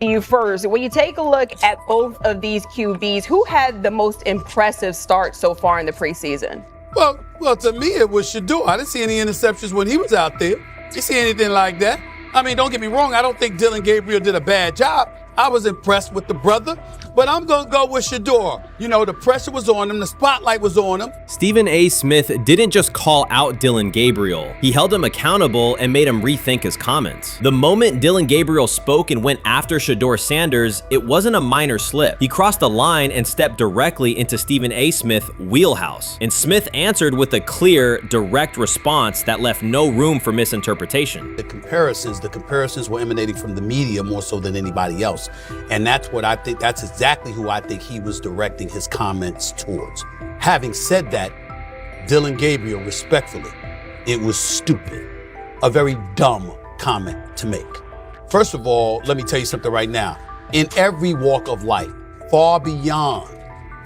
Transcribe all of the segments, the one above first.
You first, when you take a look at both of these QBs, who had the most impressive start so far in the preseason? Well, to me, it was SHEDEUR. I didn't see any interceptions when he was out there. Didn't see anything like that. I mean, don't get me wrong. I don't think Dillon Gabriel did a bad job. I was impressed with the brother, but I'm going to go with SHEDEUR. You know, the pressure was on him. The spotlight was on him. Stephen A. Smith didn't just call out Dillon Gabriel. He held him accountable and made him rethink his comments. The moment Dillon Gabriel spoke and went after SHEDEUR Sanders, it wasn't a minor slip. He crossed the line and stepped directly into Stephen A. Smith's wheelhouse. And Smith answered with a clear, direct response that left no room for misinterpretation. The comparisons were emanating from the media more so than anybody else. And that's what I think, that's exactly who I think he was directing his comments towards. Having said that, Dillon Gabriel, respectfully, it was stupid. A very dumb comment to make. First of all, let me tell you something right now. In every walk of life, far beyond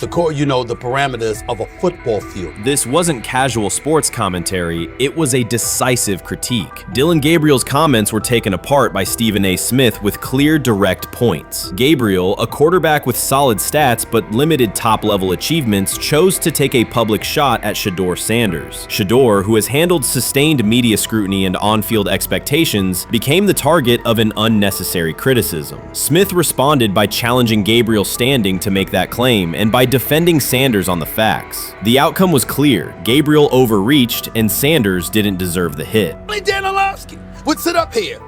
the parameters of a football field. This wasn't casual sports commentary, it was a decisive critique. Dillon Gabriel's comments were taken apart by Stephen A. Smith with clear, direct points. Gabriel, a quarterback with solid stats but limited top-level achievements, chose to take a public shot at SHEDEUR Sanders. SHEDEUR, who has handled sustained media scrutiny and on-field expectations, became the target of an unnecessary criticism. Smith responded by challenging Gabriel's standing to make that claim, and by defending Sanders on the facts. The outcome was clear. Gabriel overreached, and Sanders didn't deserve the hit. Dan Orlovsky would sit up here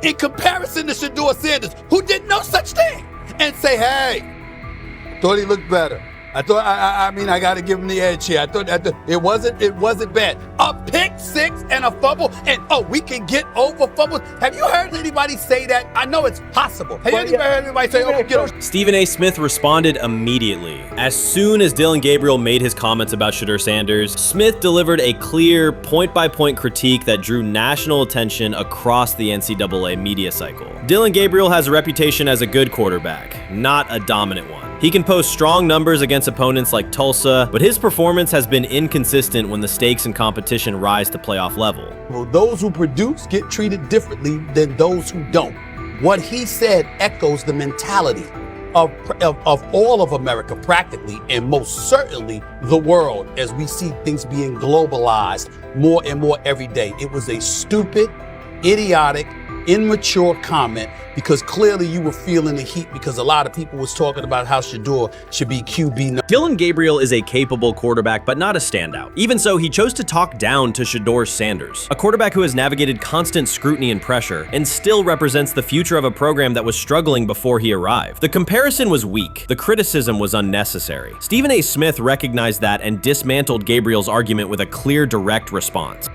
in comparison to SHEDEUR Sanders, who did no such thing, and say, hey, thought he looked better. I got to give him the edge here. I thought it wasn't bad. A pick six and a fumble, and we can get over fumbles. Have you heard anybody say that? I know it's possible. Have you ever heard anybody say, we get over? Stephen A. Smith responded immediately. As soon as Dillon Gabriel made his comments about SHEDEUR Sanders, Smith delivered a clear, point-by-point critique that drew national attention across the NCAA media cycle. Dillon Gabriel has a reputation as a good quarterback, not a dominant one. He can post strong numbers against opponents like Tulsa, but his performance has been inconsistent when the stakes and competition rise to playoff level. Well, those who produce get treated differently than those who don't. What he said echoes the mentality of all of America practically, and most certainly the world, as we see things being globalized more and more every day. It was a stupid, idiotic, immature comment, because clearly you were feeling the heat because a lot of people was talking about how SHEDEUR should be QB. Dillon Gabriel is a capable quarterback, but not a standout. Even so, he chose to talk down to SHEDEUR Sanders, a quarterback who has navigated constant scrutiny and pressure and still represents the future of a program that was struggling before he arrived. The comparison was weak. The criticism was unnecessary. Stephen A. Smith recognized that and dismantled Gabriel's argument with a clear, direct response.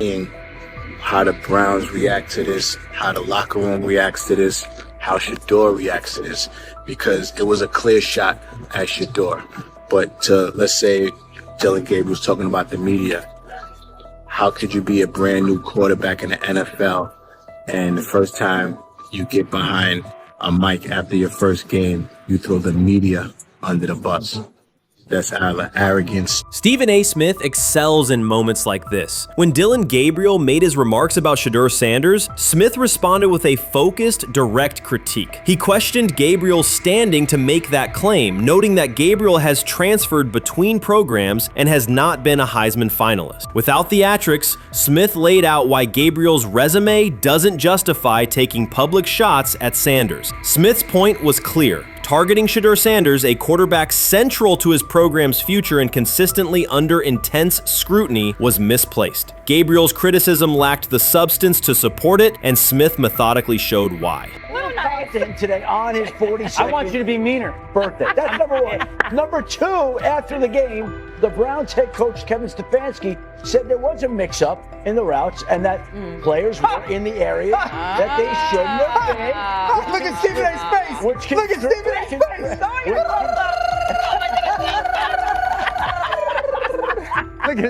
How the Browns react to this, how the locker room reacts to this, how SHEDEUR reacts to this, because it was a clear shot at SHEDEUR. But let's say Dillon Gabriel's talking about the media. How could you be a brand new quarterback in the NFL and the first time you get behind a mic after your first game, you throw the media under the bus? That's arrogance. Stephen A. Smith excels in moments like this. When Dillon Gabriel made his remarks about SHEDEUR Sanders, Smith responded with a focused, direct critique. He questioned Gabriel's standing to make that claim, noting that Gabriel has transferred between programs and has not been a Heisman finalist. Without theatrics, Smith laid out why Gabriel's resume doesn't justify taking public shots at Sanders. Smith's point was clear. Targeting SHEDEUR Sanders, a quarterback central to his program's future and consistently under intense scrutiny, was misplaced. Gabriel's criticism lacked the substance to support it, and Smith methodically showed why. Content today on his 42nd I want you to be meaner. Birthday. That's number one. Number two, after the game, the Browns head coach Kevin Stefanski said there was a mix-up in the routes and that players were in the area that they shouldn't have been. Look at Stephen A's face. Look at Stephen A's face. Look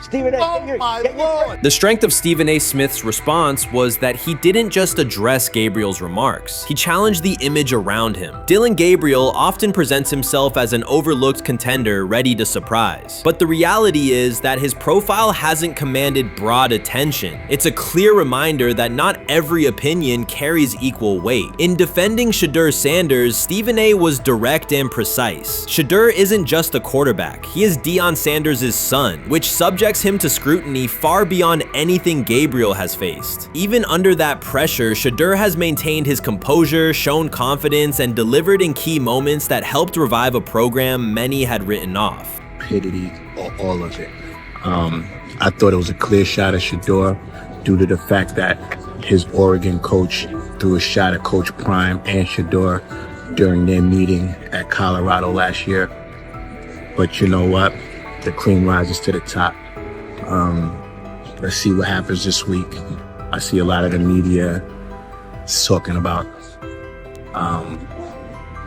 Stephen A. Oh my Lord. The strength of Stephen A. Smith's response was that he didn't just address Gabriel's remarks. He challenged the image around him. Dillon Gabriel often presents himself as an overlooked contender ready to surprise. But the reality is that his profile hasn't commanded broad attention. It's a clear reminder that not every opinion carries equal weight. In defending SHEDEUR Sanders, Stephen A. was direct and precise. SHEDEUR isn't just a quarterback. He is Deion Sanders' son, which subjects him to scrutiny far beyond anything Gabriel has faced. Even under that pressure, SHEDEUR has maintained his composure, shown confidence, and delivered in key moments that helped revive a program many had written off. Stupidity, all of it. I thought it was a clear shot at SHEDEUR due to the fact that his Oregon coach threw a shot at Coach Prime and SHEDEUR during their meeting at Colorado last year. But you know what? The cream rises to the top. Let's see what happens this week. I see a lot of the media talking about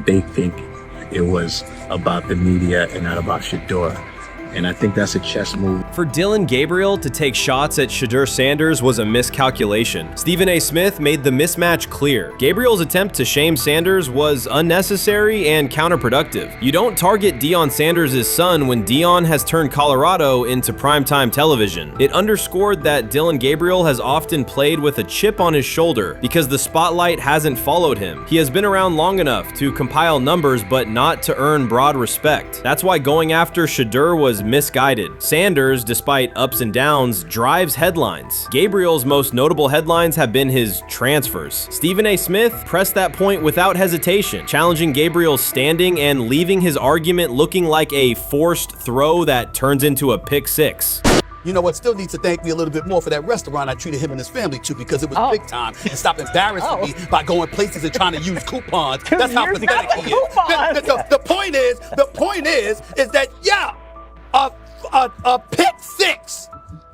they think it was about the media and not about SHEDEUR. And I think that's a chess move. For Dillon Gabriel to take shots at SHEDEUR Sanders was a miscalculation. Stephen A. Smith made the mismatch clear. Gabriel's attempt to shame Sanders was unnecessary and counterproductive. You don't target Deion Sanders' son when Deion has turned Colorado into primetime television. It underscored that Dillon Gabriel has often played with a chip on his shoulder because the spotlight hasn't followed him. He has been around long enough to compile numbers but not to earn broad respect. That's why going after SHEDEUR was misguided. Sanders, despite ups and downs, drives headlines. Gabriel's most notable headlines have been his transfers. Stephen A. Smith pressed that point without hesitation, challenging Gabriel's standing and leaving his argument looking like a forced throw that turns into a pick six. You know what? Still needs to thank me a little bit more for that restaurant I treated him and his family to, because it was big time, and stop embarrassing me by going places and trying to use coupons. That's how pathetic he is. The point is that a pick six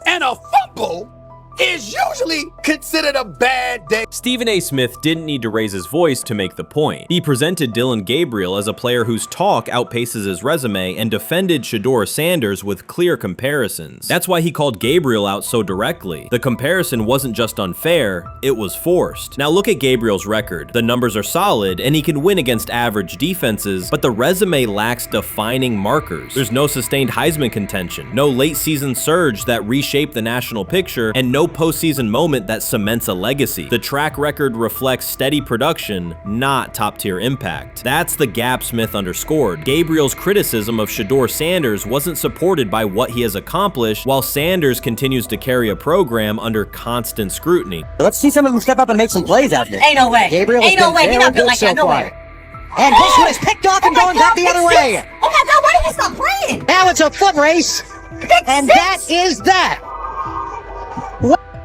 and a fumble is usually considered a bad day. Stephen A. Smith didn't need to raise his voice to make the point. He presented Dillon Gabriel as a player whose talk outpaces his resume and defended SHEDEUR Sanders with clear comparisons. That's why he called Gabriel out so directly. The comparison wasn't just unfair, it was forced. Now look at Gabriel's record. The numbers are solid and he can win against average defenses, but the resume lacks defining markers. There's no sustained Heisman contention, no late season surge that reshaped the national picture, and no postseason moment that cements a legacy. The track record reflects steady production, not top-tier impact. That's the gap Smith underscored. Gabriel's criticism of SHEDEUR Sanders wasn't supported by what he has accomplished, while Sanders continues to carry a program under constant scrutiny. Let's see some of them step up and make some plays out there. Ain't no way. Gabriel Ain't no way. He's not built like that. No way. And this one is picked off and going back the other way. Oh my God, why did he stop playing? Now it's a foot race. And that is that.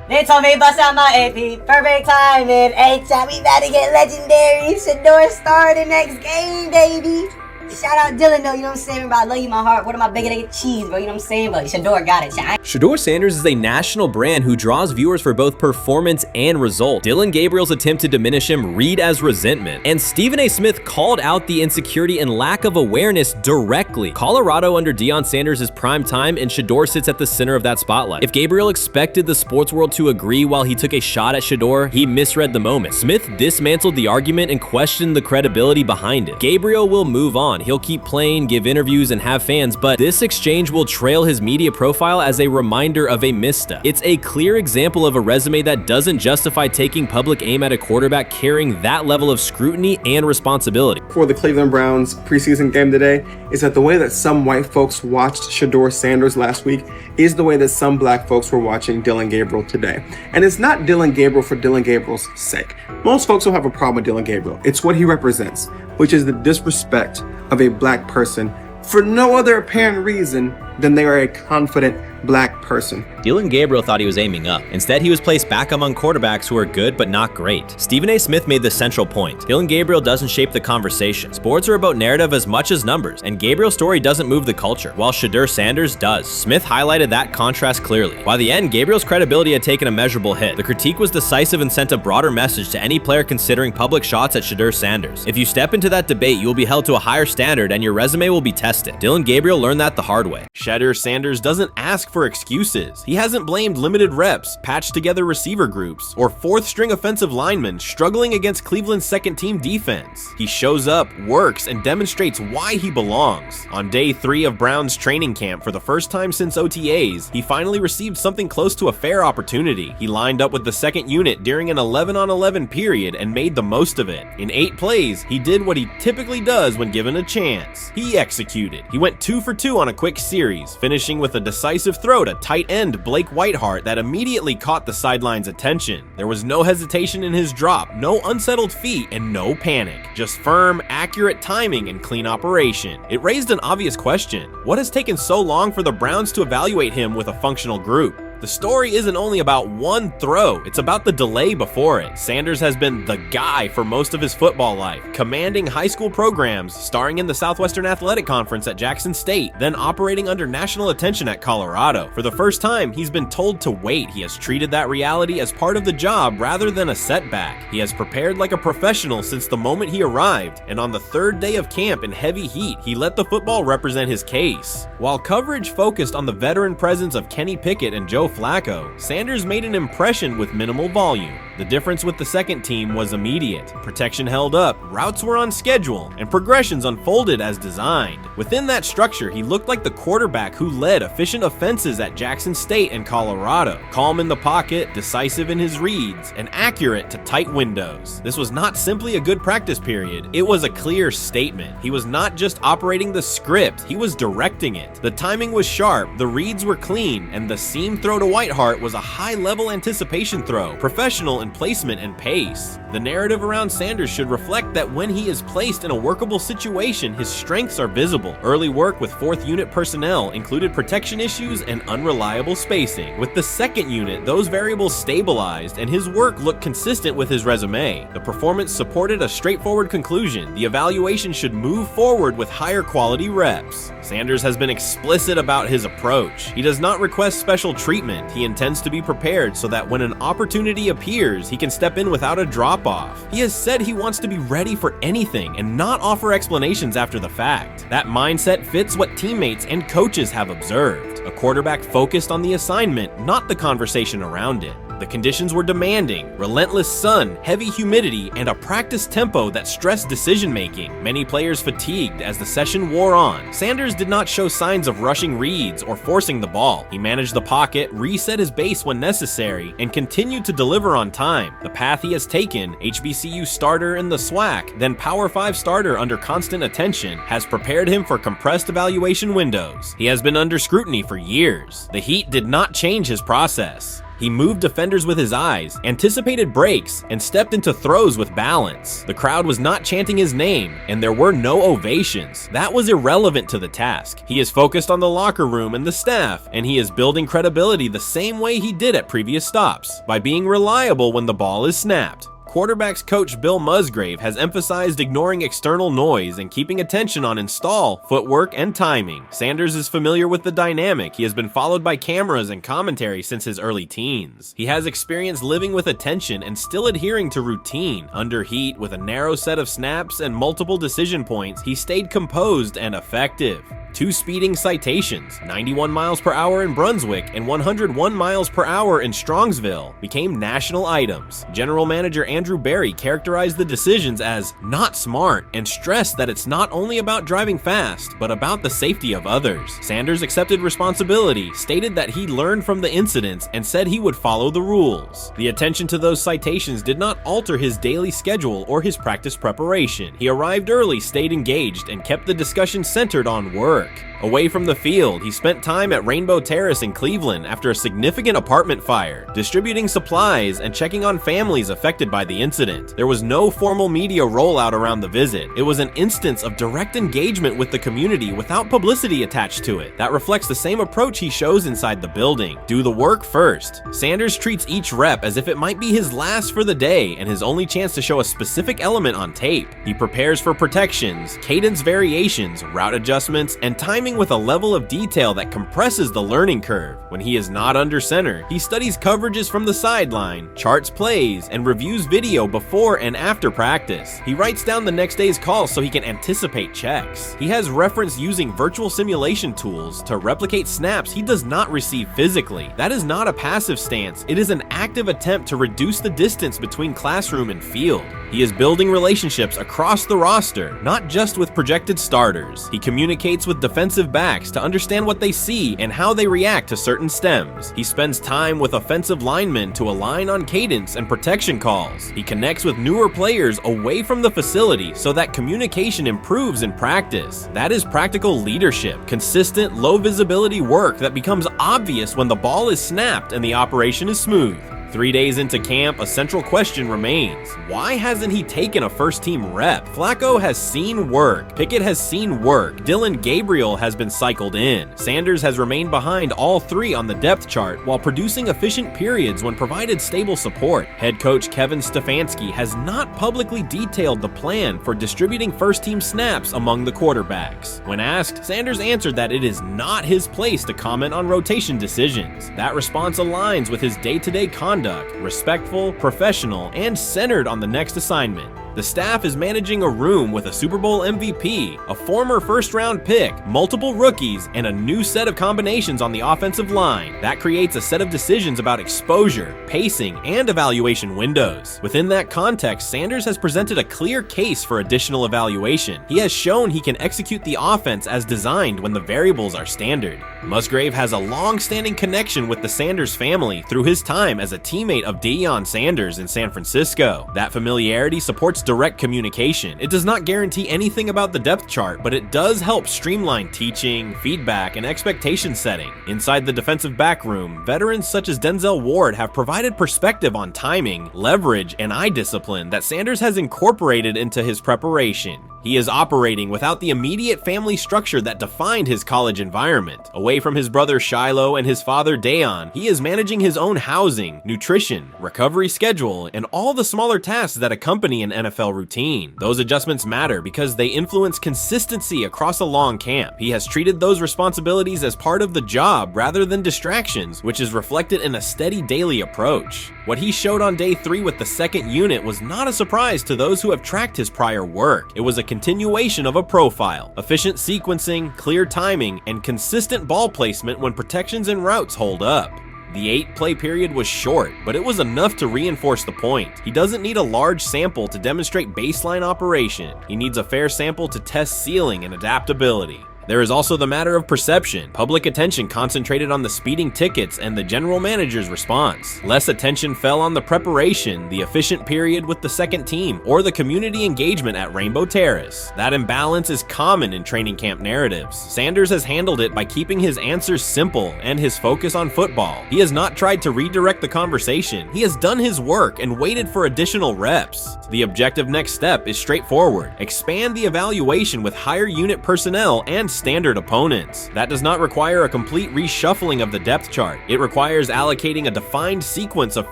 They told me bust out my AP, perfect timing. H-time, we about to get legendary. SHEDEUR star the next game, baby. Shout out Dillon though, you know what I'm saying? Bro, I love you, my heart. What am I bigger than cheese, bro? You know what I'm saying? But SHEDEUR got it. SHEDEUR Sanders is a national brand who draws viewers for both performance and result. Dillon Gabriel's attempt to diminish him read as resentment. And Stephen A. Smith called out the insecurity and lack of awareness directly. Colorado under Deion Sanders is prime time, and SHEDEUR sits at the center of that spotlight. If Gabriel expected the sports world to agree while he took a shot at SHEDEUR, he misread the moment. Smith dismantled the argument and questioned the credibility behind it. Gabriel will move on. He'll keep playing, give interviews, and have fans, but this exchange will trail his media profile as a reminder of a misstep. It's a clear example of a resume that doesn't justify taking public aim at a quarterback carrying that level of scrutiny and responsibility. For the Cleveland Browns preseason game today is that the way that some white folks watched SHEDEUR Sanders last week is the way that some black folks were watching Dillon Gabriel today. And it's not Dillon Gabriel for Dillon Gabriel's sake. Most folks don't have a problem with Dillon Gabriel. It's what he represents, which is the disrespect of a black person for no other apparent reason than they are a confident black person. Dillon Gabriel thought he was aiming up. Instead, he was placed back among quarterbacks who are good but not great. Stephen A. Smith made the central point. Dillon Gabriel doesn't shape the conversation. Sports are about narrative as much as numbers, and Gabriel's story doesn't move the culture, while SHEDEUR Sanders does. Smith highlighted that contrast clearly. By the end, Gabriel's credibility had taken a measurable hit. The critique was decisive and sent a broader message to any player considering public shots at SHEDEUR Sanders. If you step into that debate, you will be held to a higher standard and your resume will be tested. Dillon Gabriel learned that the hard way. SHEDEUR Sanders doesn't ask for excuses. He hasn't blamed limited reps, patched together receiver groups, or fourth-string offensive linemen struggling against Cleveland's second-team defense. He shows up, works, and demonstrates why he belongs. On day 3 of Brown's training camp, for the first time since OTAs, he finally received something close to a fair opportunity. He lined up with the second unit during an 11-on-11 period and made the most of it. In 8 plays, he did what he typically does when given a chance. He executed. He went 2 for 2 on a quick series, finishing with a decisive throw to tight end Blake Whiteheart that immediately caught the sideline's attention. There was no hesitation in his drop, no unsettled feet, and no panic. Just firm, accurate timing and clean operation. It raised an obvious question. What has taken so long for the Browns to evaluate him with a functional group? The story isn't only about one throw, it's about the delay before it. Sanders has been the guy for most of his football life, commanding high school programs, starring in the Southwestern Athletic Conference at Jackson State, then operating under national attention at Colorado. For the first time, he's been told to wait. He has treated that reality as part of the job rather than a setback. He has prepared like a professional since the moment he arrived, and on the 3rd day of camp in heavy heat, he let the football represent his case. While coverage focused on the veteran presence of Kenny Pickett and Joe Flacco, Sanders made an impression with minimal volume. The difference with the second team was immediate. Protection held up, routes were on schedule, and progressions unfolded as designed. Within that structure, he looked like the quarterback who led efficient offenses at Jackson State and Colorado. Calm in the pocket, decisive in his reads, and accurate to tight windows. This was not simply a good practice period, it was a clear statement. He was not just operating the script, he was directing it. The timing was sharp, the reads were clean, and the seam throw to Whiteheart was a high-level anticipation throw, professional in placement and pace. The narrative around Sanders should reflect that when he is placed in a workable situation, his strengths are visible. Early work with 4th unit personnel included protection issues and unreliable spacing. With the 2nd unit, those variables stabilized and his work looked consistent with his resume. The performance supported a straightforward conclusion. The evaluation should move forward with higher quality reps. Sanders has been explicit about his approach. He does not request special treatment. He intends to be prepared so that when an opportunity appears, he can step in without a drop-off. He has said he wants to be ready for anything and not offer explanations after the fact. That mindset fits what teammates and coaches have observed. A quarterback focused on the assignment, not the conversation around it. The conditions were demanding, relentless sun, heavy humidity, and a practice tempo that stressed decision-making. Many players fatigued as the session wore on. Sanders did not show signs of rushing reads or forcing the ball. He managed the pocket, reset his base when necessary, and continued to deliver on time. The path he has taken, HBCU starter in the SWAC, then Power 5 starter under constant attention, has prepared him for compressed evaluation windows. He has been under scrutiny for years. The heat did not change his process. He moved defenders with his eyes, anticipated breaks, and stepped into throws with balance. The crowd was not chanting his name, and there were no ovations. That was irrelevant to the task. He is focused on the locker room and the staff, and he is building credibility the same way he did at previous stops, by being reliable when the ball is snapped. Quarterbacks coach Bill Musgrave has emphasized ignoring external noise and keeping attention on install, footwork, and timing. Sanders is familiar with the dynamic. He has been followed by cameras and commentary since his early teens. He has experience living with attention and still adhering to routine. Under heat, with a narrow set of snaps and multiple decision points, he stayed composed and effective. 2 speeding citations, 91 miles per hour in Brunswick and 101 miles per hour in Strongsville, became national items. General Manager Andrew Berry characterized the decisions as not smart and stressed that it's not only about driving fast, but about the safety of others. Sanders accepted responsibility, stated that he learned from the incidents, and said he would follow the rules. The attention to those citations did not alter his daily schedule or his practice preparation. He arrived early, stayed engaged, and kept the discussion centered on work. Away from the field, he spent time at Rainbow Terrace in Cleveland after a significant apartment fire, distributing supplies and checking on families affected by the incident. There was no formal media rollout around the visit. It was an instance of direct engagement with the community without publicity attached to it. That reflects the same approach he shows inside the building. Do the work first. Sanders treats each rep as if it might be his last for the day and his only chance to show a specific element on tape. He prepares for protections, cadence variations, route adjustments, and timing with a level of detail that compresses the learning curve. When he is not under center, he studies coverages from the sideline, charts plays, and reviews video before and after practice. He writes down the next day's calls so he can anticipate checks. He has reference using virtual simulation tools to replicate snaps he does not receive physically. That is not a passive stance, it is an active attempt to reduce the distance between classroom and field. He is building relationships across the roster, not just with projected starters. He communicates with defensive backs to understand what they see and how they react to certain stems. He spends time with offensive linemen to align on cadence and protection calls. He connects with newer players away from the facility so that communication improves in practice. That is practical leadership, consistent, low visibility work that becomes obvious when the ball is snapped and the operation is smooth. 3 days into camp, a central question remains. Why hasn't he taken a first-team rep? Flacco has seen work. Pickett has seen work. Dillon Gabriel has been cycled in. Sanders has remained behind all three on the depth chart while producing efficient periods when provided stable support. Head coach Kevin Stefanski has not publicly detailed the plan for distributing first-team snaps among the quarterbacks. When asked, Sanders answered that it is not his place to comment on rotation decisions. That response aligns with his day-to-day conduct, respectful, professional, and centered on the next assignment. The staff is managing a room with a Super Bowl MVP, a former first-round pick, multiple rookies, and a new set of combinations on the offensive line. That creates a set of decisions about exposure, pacing, and evaluation windows. Within that context, Sanders has presented a clear case for additional evaluation. He has shown he can execute the offense as designed when the variables are standard. Musgrave has a long-standing connection with the Sanders family through his time as a teammate of Deion Sanders in San Francisco. That familiarity supports direct communication. It does not guarantee anything about the depth chart, but it does help streamline teaching, feedback, and expectation setting. Inside the defensive back room, veterans such as Denzel Ward have provided perspective on timing, leverage, and eye discipline that Sanders has incorporated into his preparation. He is operating without the immediate family structure that defined his college environment. Away from his brother Shiloh and his father Dayon, he is managing his own housing, nutrition, recovery schedule, and all the smaller tasks that accompany an NFL routine. Those adjustments matter because they influence consistency across a long camp. He has treated those responsibilities as part of the job rather than distractions, which is reflected in a steady daily approach. What he showed on day 3 with the second unit was not a surprise to those who have tracked his prior work. It was a continuation of a profile, efficient sequencing, clear timing, and consistent ball placement when protections and routes hold up. The 8-play period was short, but it was enough to reinforce the point. He doesn't need a large sample to demonstrate baseline operation. He needs a fair sample to test ceiling and adaptability. There is also the matter of perception. Public attention concentrated on the speeding tickets and the general manager's response. Less attention fell on the preparation, the efficient period with the second team, or the community engagement at Rainbow Terrace. That imbalance is common in training camp narratives. Sanders has handled it by keeping his answers simple and his focus on football. He has not tried to redirect the conversation. He has done his work and waited for additional reps. The objective next step is straightforward. Expand the evaluation with higher unit personnel and standard opponents. That does not require a complete reshuffling of the depth chart. It requires allocating a defined sequence of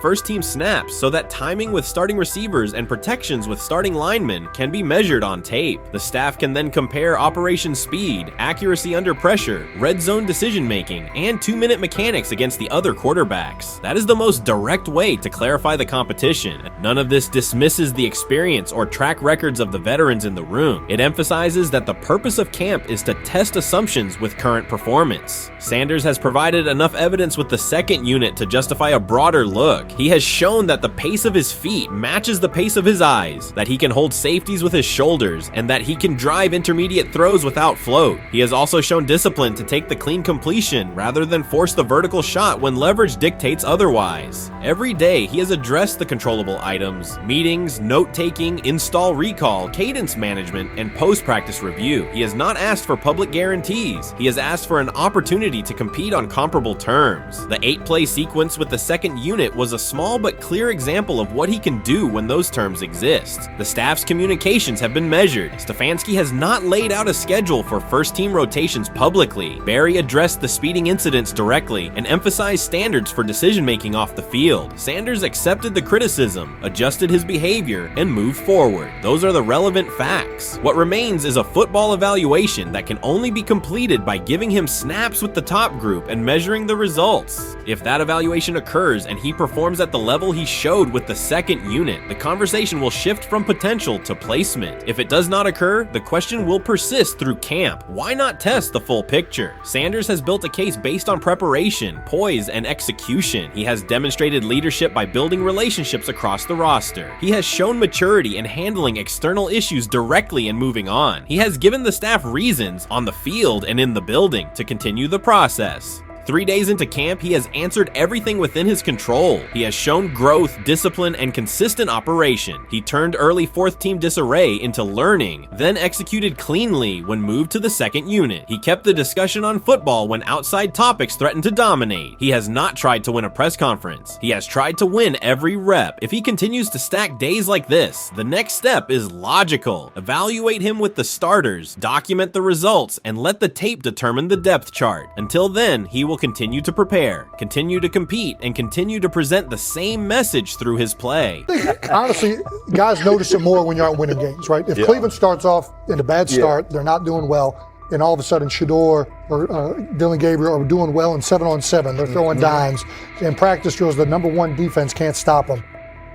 first-team snaps so that timing with starting receivers and protections with starting linemen can be measured on tape. The staff can then compare operation speed, accuracy under pressure, red zone decision-making, and 2-minute mechanics against the other quarterbacks. That is the most direct way to clarify the competition. None of this dismisses the experience or track records of the veterans in the room. It emphasizes that the purpose of camp is to test assumptions with current performance. Sanders has provided enough evidence with the second unit to justify a broader look. He has shown that the pace of his feet matches the pace of his eyes, that he can hold safeties with his shoulders, and that he can drive intermediate throws without float. He has also shown discipline to take the clean completion rather than force the vertical shot when leverage dictates otherwise. Every day, he has addressed the controllable items, meetings, note-taking, install recall, cadence management, and post-practice review. He has not asked for public public guarantees. He has asked for an opportunity to compete on comparable terms. The 8-play sequence with the second unit was a small but clear example of what he can do when those terms exist. The staff's communications have been measured. Stefanski has not laid out a schedule for first-team rotations publicly. Barry addressed the speeding incidents directly and emphasized standards for decision-making off the field. Sanders accepted the criticism, adjusted his behavior, and moved forward. Those are the relevant facts. What remains is a football evaluation that can only be completed by giving him snaps with the top group and measuring the results. If that evaluation occurs and he performs at the level he showed with the second unit, the conversation will shift from potential to placement. If it does not occur, the question will persist through camp. Why not test the full picture? Sanders has built a case based on preparation, poise, and execution. He has demonstrated leadership by building relationships across the roster. He has shown maturity in handling external issues directly and moving on. He has given the staff reasons, on the field and in the building, to continue the process. 3 days into camp, he has answered everything within his control. He has shown growth, discipline, and consistent operation. He turned early fourth-team disarray into learning, then executed cleanly when moved to the second unit. He kept the discussion on football when outside topics threatened to dominate. He has not tried to win a press conference. He has tried to win every rep. If he continues to stack days like this, the next step is logical. Evaluate him with the starters, document the results, and let the tape determine the depth chart. Until then, he will continue to prepare, continue to compete, and continue to present the same message through his play. Honestly, guys notice it more when you're out winning games, right? If Cleveland starts off in a bad start, they're not doing well, and all of a sudden SHEDEUR or Dillon Gabriel are doing well in 7-on-7, they're throwing dimes, and practice drills, the number one defense can't stop them.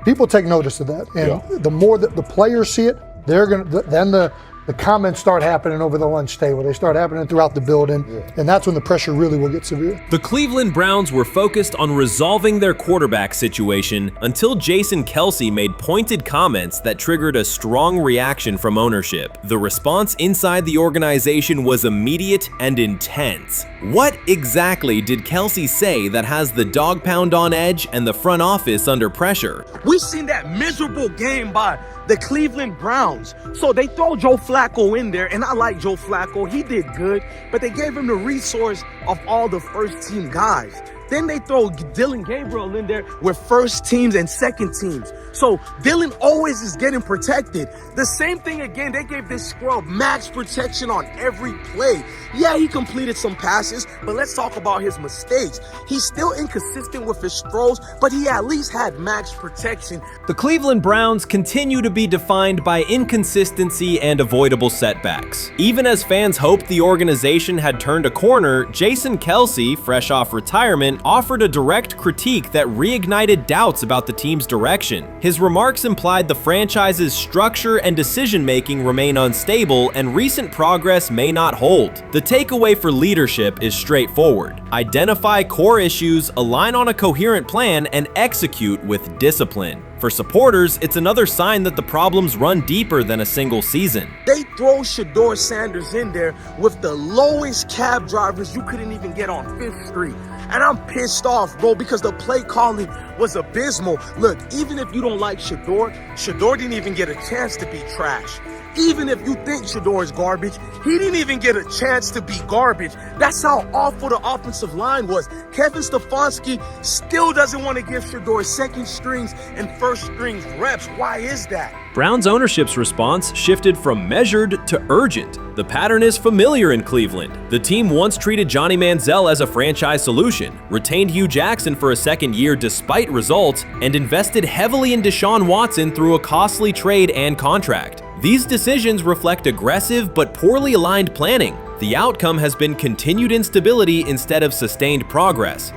People take notice of that, and the more that the players see it, they're gonna then the comments start happening over the lunch table. They start happening throughout the building, and that's when the pressure really will get severe. The Cleveland Browns were focused on resolving their quarterback situation until Jason Kelce made pointed comments that triggered a strong reaction from ownership. The response inside the organization was immediate and intense. What exactly did Kelce say that has the dog pound on edge and the front office under pressure? We've seen that miserable game by the Cleveland Browns. So they throw Joe Flacco in there, and I like Joe Flacco. He did good, but they gave him the resource of all the first-team guys. Then they throw Dillon Gabriel in there with first teams and second teams. So Dillon always is getting protected. The same thing again, they gave this scrub max protection on every play. Yeah, he completed some passes, but let's talk about his mistakes. He's still inconsistent with his throws, but he at least had max protection. The Cleveland Browns continue to be defined by inconsistency and avoidable setbacks. Even as fans hoped the organization had turned a corner, Jason Kelce, fresh off retirement, offered a direct critique that reignited doubts about the team's direction. His remarks implied the franchise's structure and decision-making remain unstable and recent progress may not hold. The takeaway for leadership is straightforward. Identify core issues, align on a coherent plan, and execute with discipline. For supporters, it's another sign that the problems run deeper than a single season. They throw SHEDEUR Sanders in there with the lowest cab drivers you couldn't even get on 5th Street. And I'm pissed off, bro, because the play calling was abysmal. Look, even if you don't like SHEDEUR, SHEDEUR didn't even get a chance to be trash. Even if you think SHEDEUR is garbage, he didn't even get a chance to be garbage. That's how awful the offensive line was. Kevin Stefanski still doesn't want to give SHEDEUR second strings and first strings reps. Why is that? Browns ownership's response shifted from measured to urgent. The pattern is familiar in Cleveland. The team once treated Johnny Manziel as a franchise solution, retained Hugh Jackson for a second year despite results, and invested heavily in Deshaun Watson through a costly trade and contract. These decisions reflect aggressive but poorly aligned planning. The outcome has been continued instability instead of sustained progress.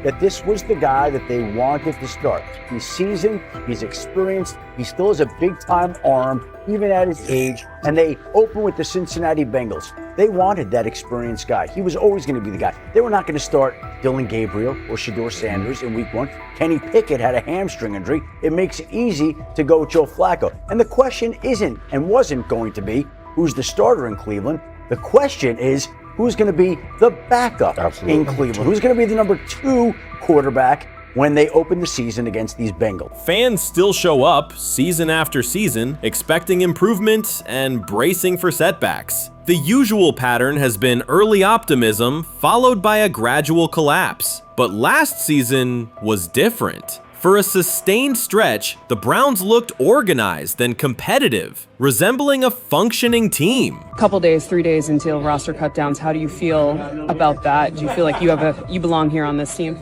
That this was the guy that they wanted to start. He's seasoned, he's experienced, he still has a big-time arm, even at his age, and they open with the Cincinnati Bengals. They wanted that experienced guy. He was always going to be the guy. They were not going to start Dillon Gabriel or SHEDEUR Sanders in week 1. Kenny Pickett had a hamstring injury. It makes it easy to go with Joe Flacco. And the question isn't and wasn't going to be who's the starter in Cleveland. The question is, who's going to be the backup in Cleveland? Who's going to be the number 2 quarterback when they open the season against these Bengals? Fans still show up season after season, expecting improvement and bracing for setbacks. The usual pattern has been early optimism followed by a gradual collapse. But last season was different. For a sustained stretch, the Browns looked organized and competitive, resembling a functioning team. Couple days, 3 days until roster cutdowns. How do you feel about that? Do you feel like you belong here on this team?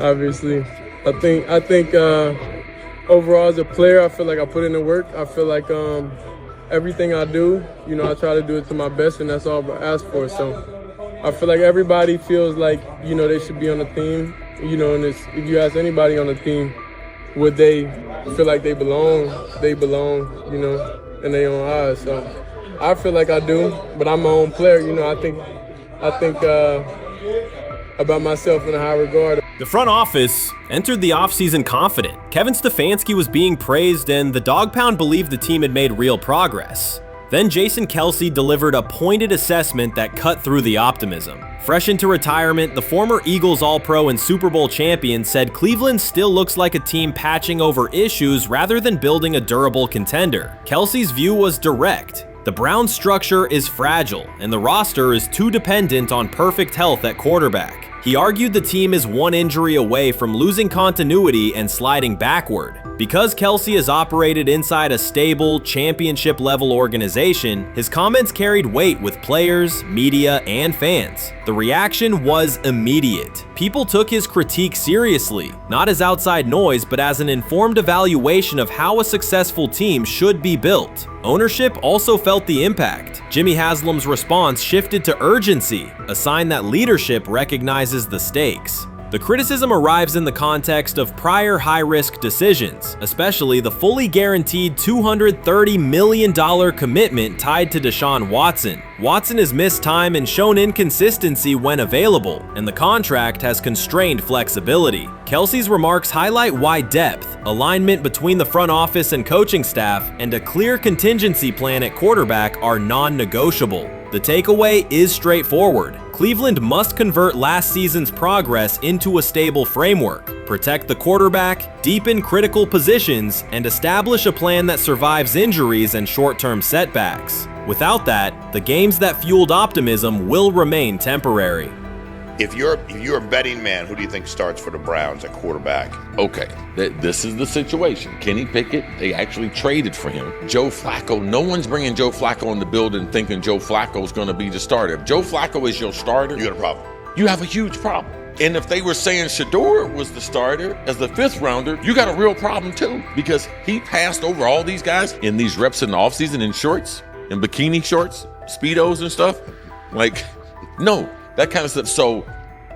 Obviously, I think overall as a player, I feel like I put in the work. I feel like everything I do, I try to do it to my best, and that's all I ask for. So I feel like everybody feels like, they should be on the team, and if you ask anybody on the team, would they feel like they belong, in their own eyes. So I feel like I do, but I'm my own player, I think about myself in a high regard. The front office entered the offseason confident. Kevin Stefanski was being praised, and the Dog Pound believed the team had made real progress. Then Jason Kelce delivered a pointed assessment that cut through the optimism. Fresh into retirement, the former Eagles All-Pro and Super Bowl champion said Cleveland still looks like a team patching over issues rather than building a durable contender. Kelce's view was direct. The Browns' structure is fragile, and the roster is too dependent on perfect health at quarterback. He argued the team is one injury away from losing continuity and sliding backward. Because Kelce has operated inside a stable, championship-level organization, his comments carried weight with players, media, and fans. The reaction was immediate. People took his critique seriously, not as outside noise, but as an informed evaluation of how a successful team should be built. Ownership also felt the impact. Jimmy Haslam's response shifted to urgency, a sign that leadership recognizes the stakes. The criticism arrives in the context of prior high-risk decisions, especially the fully guaranteed $230 million commitment tied to Deshaun Watson. Watson has missed time and shown inconsistency when available, and the contract has constrained flexibility. Kelce's remarks highlight why depth, alignment between the front office and coaching staff, and a clear contingency plan at quarterback are non-negotiable. The takeaway is straightforward. Cleveland must convert last season's progress into a stable framework, protect the quarterback, deepen critical positions, and establish a plan that survives injuries and short-term setbacks. Without that, the games that fueled optimism will remain temporary. If you're a betting man, who do you think starts for the Browns at quarterback? Okay, this is the situation. Kenny Pickett, they actually traded for him. Joe Flacco, no one's bringing Joe Flacco in the building thinking Joe Flacco's going to be the starter. If Joe Flacco is your starter, you got a problem. You have a huge problem. And if they were saying SHEDEUR was the starter as the 5th rounder, you got a real problem too, because he passed over all these guys in these reps in the offseason in shorts, in bikini shorts, Speedos and stuff. Like, no. That kind of stuff. So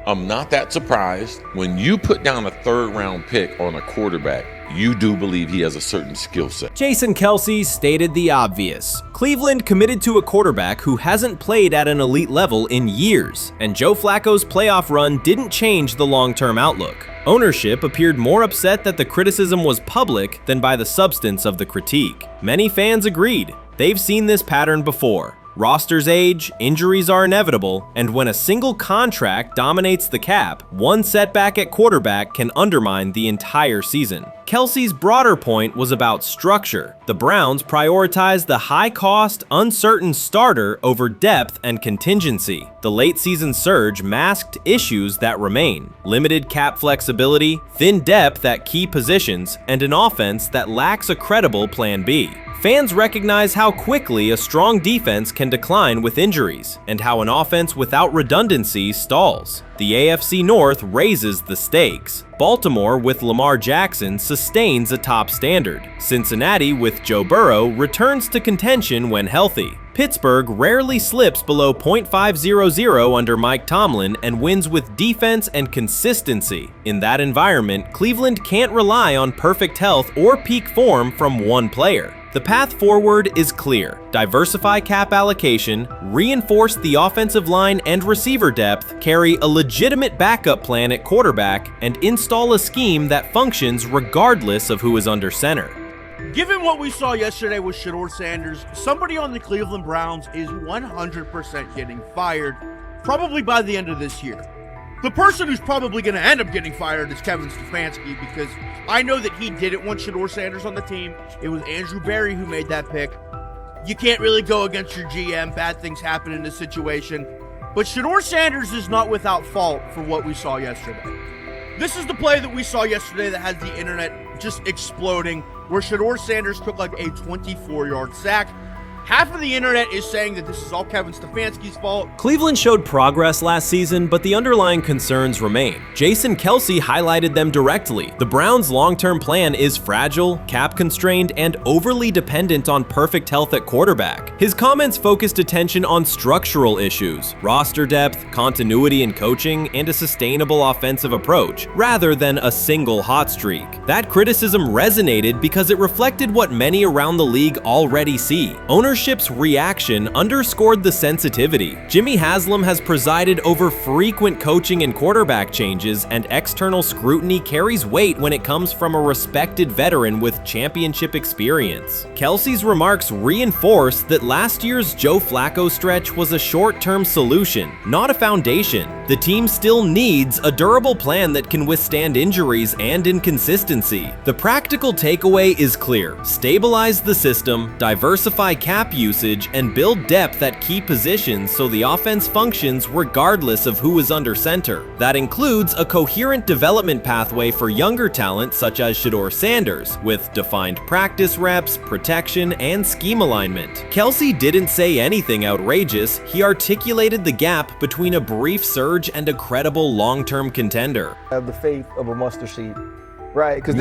I'm not that surprised when you put down a 3rd round pick on a quarterback. You do believe he has a certain skill set. Jason Kelce stated the obvious. Cleveland committed to a quarterback who hasn't played at an elite level in years, and Joe Flacco's playoff run didn't change the long-term outlook. Ownership appeared more upset that the criticism was public than by the substance of the critique. Many fans agreed. They've seen this pattern before. Rosters age, injuries are inevitable, and when a single contract dominates the cap, one setback at quarterback can undermine the entire season. Kelce's broader point was about structure. The Browns prioritized the high-cost, uncertain starter over depth and contingency. The late-season surge masked issues that remain: limited cap flexibility, thin depth at key positions, and an offense that lacks a credible Plan B. Fans recognize how quickly a strong defense can decline with injuries, and how an offense without redundancy stalls. The AFC North raises the stakes. Baltimore with Lamar Jackson sustains a top standard. Cincinnati with Joe Burrow returns to contention when healthy. Pittsburgh rarely slips below .500 under Mike Tomlin and wins with defense and consistency. In that environment, Cleveland can't rely on perfect health or peak form from one player. The path forward is clear. Diversify cap allocation, reinforce the offensive line and receiver depth, carry a legitimate backup plan at quarterback, and install a scheme that functions regardless of who is under center. Given what we saw yesterday with SHEDEUR Sanders, somebody on the Cleveland Browns is 100% getting fired, probably by the end of this year. The person who's probably going to end up getting fired is Kevin Stefanski, because I know that he didn't want SHEDEUR Sanders on the team. It was Andrew Berry who made that pick. you can't really go against your GM. Bad things happen in this situation. But SHEDEUR Sanders is not without fault for what we saw yesterday. This is the play that we saw yesterday that has the internet just exploding, where SHEDEUR Sanders took like a 24-yard sack. Half of the internet is saying that this is all Kevin Stefanski's fault. Cleveland showed progress last season, but the underlying concerns remain. Jason Kelce highlighted them directly. The Browns' long-term plan is fragile, cap-constrained, and overly dependent on perfect health at quarterback. His comments focused attention on structural issues, roster depth, continuity in coaching, and a sustainable offensive approach, rather than a single hot streak. That criticism resonated because it reflected what many around the league already see. Ownership's reaction underscored the sensitivity. Jimmy Haslam has presided over frequent coaching and quarterback changes, and external scrutiny carries weight when it comes from a respected veteran with championship experience. Kelce's remarks reinforce that last year's Joe Flacco stretch was a short-term solution, not a foundation. The team still needs a durable plan that can withstand injuries and inconsistency. The practical takeaway is clear: stabilize the system, diversify cap usage, and build depth at key positions so the offense functions regardless of who is under center. That includes a coherent development pathway for younger talent such as SHEDEUR Sanders, with defined practice reps, protection, and scheme alignment. Kelce didn't say anything outrageous. He articulated the gap between a brief surge and a credible long-term contender. I have the faith of a mustard seed. Right, because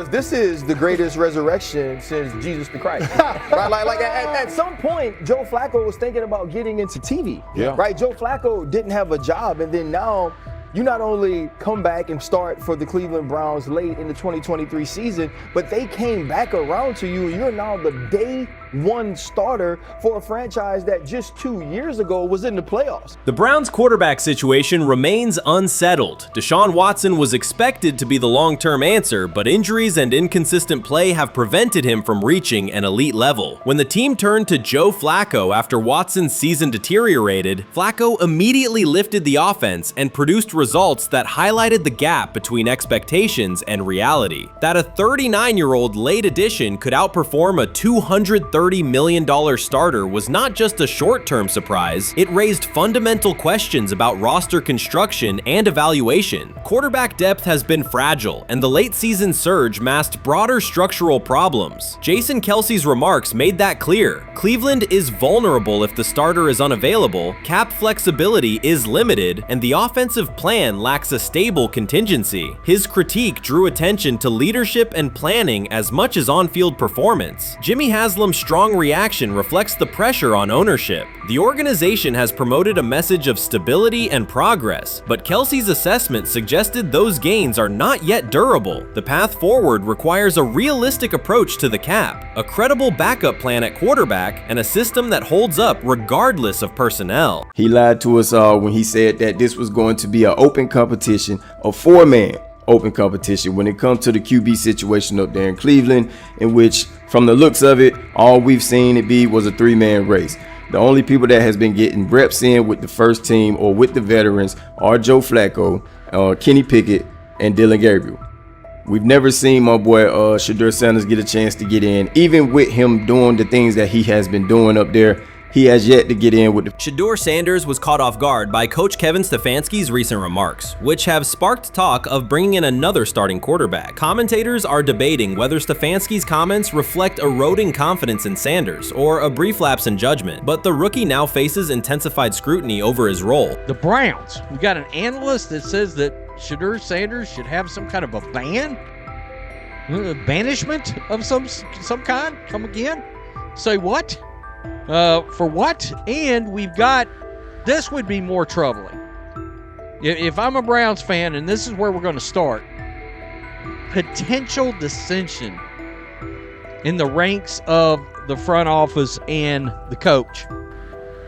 this is the greatest resurrection since Jesus the Christ. Right, like at some point, Joe Flacco was thinking about getting into TV. Yeah. Right, Joe Flacco didn't have a job, and then now you not only come back and start for the Cleveland Browns late in the 2023 season, but they came back around to you. You're now the day one starter for a franchise that just 2 years ago was in the playoffs. The Browns' quarterback situation remains unsettled. Deshaun Watson was expected to be the long-term answer, but injuries and inconsistent play have prevented him from reaching an elite level. When the team turned to Joe Flacco after Watson's season deteriorated, Flacco immediately lifted the offense and produced results that highlighted the gap between expectations and reality. That a 39-year-old late addition could outperform a $230 million starter was not just a short-term surprise, it raised fundamental questions about roster construction and evaluation. Quarterback depth has been fragile, and the late-season surge masked broader structural problems. Jason Kelce's remarks made that clear. Cleveland is vulnerable if the starter is unavailable, cap flexibility is limited, and the offensive plan lacks a stable contingency. His critique drew attention to leadership and planning as much as on-field performance. Jimmy Haslam's strong reaction reflects the pressure on ownership. The organization has promoted a message of stability and progress, but Kelce's assessment suggested those gains are not yet durable. The path forward requires a realistic approach to the cap, a credible backup plan at quarterback, and a system that holds up regardless of personnel. He lied to us all when he said that this was going to be an open competition, a four-man open competition when it comes to the QB situation up there in Cleveland, in which, from the looks of it, all we've seen it be was a three-man race. The only people that has been getting reps in with the first team or with the veterans are Joe Flacco, Kenny Pickett, and Dillon Gabriel. We've never seen my boy SHEDEUR Sanders get a chance to get in. Even with him doing the things that he has been doing up there, he has yet to get in with the... SHEDEUR Sanders was caught off guard by Coach Kevin Stefanski's recent remarks, which have sparked talk of bringing in another starting quarterback. Commentators are debating whether Stefanski's comments reflect eroding confidence in Sanders or a brief lapse in judgment, but the rookie now faces intensified scrutiny over his role. The Browns, we got an analyst that says that SHEDEUR Sanders should have some kind of a ban? Banishment of some kind? Come again? Say what? For what? And we've got, this would be more troubling. If I'm a Browns fan, and this is where we're going to start, potential dissension in the ranks of the front office and the coach.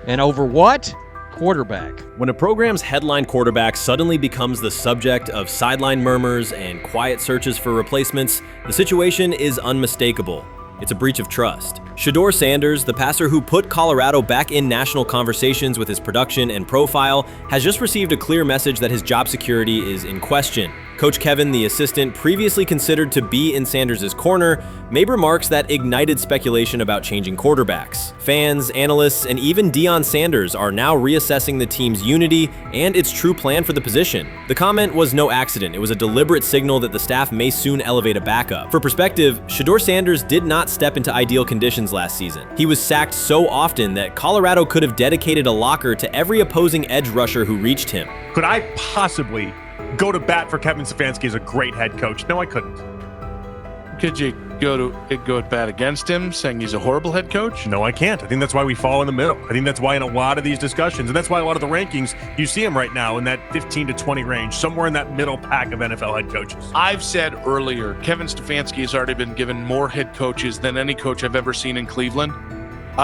And over what? Quarterback. When a program's headline quarterback suddenly becomes the subject of sideline murmurs and quiet searches for replacements, the situation is unmistakable. It's a breach of trust. SHEDEUR Sanders, the passer who put Colorado back in national conversations with his production and profile, has just received a clear message that his job security is in question. Coach Kevin, the assistant previously considered to be in Sanders' corner, made remarks that ignited speculation about changing quarterbacks. Fans, analysts, and even Deion Sanders are now reassessing the team's unity and its true plan for the position. The comment was no accident. It was a deliberate signal that the staff may soon elevate a backup. For perspective, SHEDEUR Sanders did not step into ideal conditions last season. He was sacked so often that Colorado could have dedicated a locker to every opposing edge rusher who reached him. Could I possibly go to bat for Kevin Stefanski as a great head coach? No, I couldn't. Could you go at bat against him, saying he's a horrible head coach? No, I can't. I think that's why we fall in the middle. I think that's why in a lot of these discussions, and that's why a lot of the rankings, you see him right now in that 15 to 20 range, somewhere in that middle pack of NFL head coaches. I've said earlier, Kevin Stefanski has already been given more head coaches than any coach I've ever seen in Cleveland.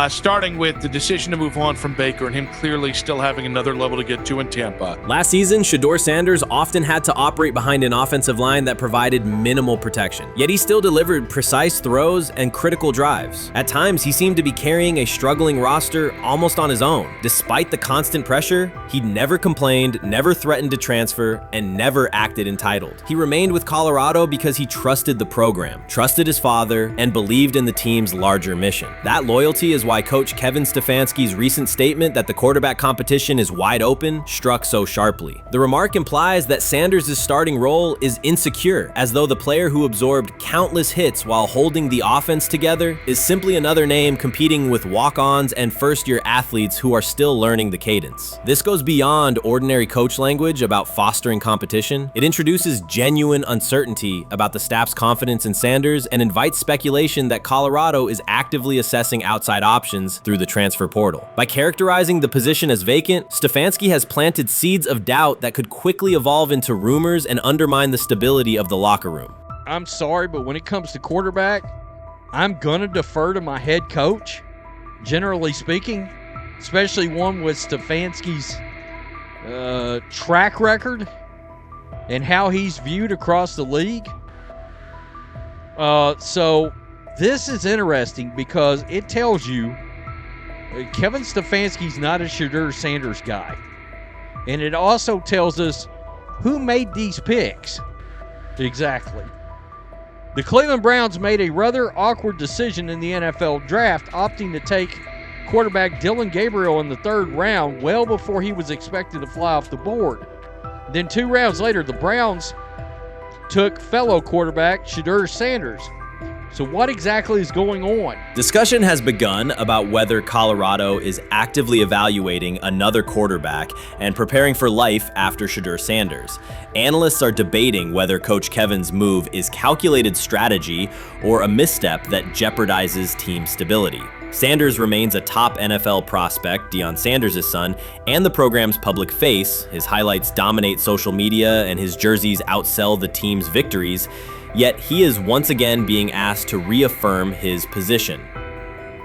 Starting with the decision to move on from Baker and him clearly still having another level to get to in Tampa. Last season, SHEDEUR Sanders often had to operate behind an offensive line that provided minimal protection, yet he still delivered precise throws and critical drives. At times, he seemed to be carrying a struggling roster almost on his own. Despite the constant pressure, he never complained, never threatened to transfer, and never acted entitled. He remained with Colorado because he trusted the program, trusted his father, and believed in the team's larger mission. That loyalty is why Coach Kevin Stefanski's recent statement that the quarterback competition is wide open struck so sharply. The remark implies that Sanders' starting role is insecure, as though the player who absorbed countless hits while holding the offense together is simply another name competing with walk-ons and first-year athletes who are still learning the cadence. This goes beyond ordinary coach language about fostering competition. It introduces genuine uncertainty about the staff's confidence in Sanders and invites speculation that Colorado is actively assessing outside options through the transfer portal. By characterizing the position as vacant, Stefanski has planted seeds of doubt that could quickly evolve into rumors and undermine the stability of the locker room. I'm sorry, but when it comes to quarterback, I'm gonna defer to my head coach, generally speaking, especially one with Stefanski's track record and how he's viewed across the league. So this is interesting because it tells you Kevin Stefanski's not a SHEDEUR Sanders guy. And it also tells us who made these picks. Exactly. The Cleveland Browns made a rather awkward decision in the NFL draft, opting to take quarterback Dillon Gabriel in the 3rd round well before he was expected to fly off the board. Then 2 rounds later, the Browns took fellow quarterback SHEDEUR Sanders. So what exactly is going on? Discussion has begun about whether Colorado is actively evaluating another quarterback and preparing for life after SHEDEUR Sanders. Analysts are debating whether Coach Kevin's move is calculated strategy or a misstep that jeopardizes team stability. Sanders remains a top NFL prospect, Deion Sanders' son, and the program's public face. His highlights dominate social media and his jerseys outsell the team's victories. Yet he is once again being asked to reaffirm his position.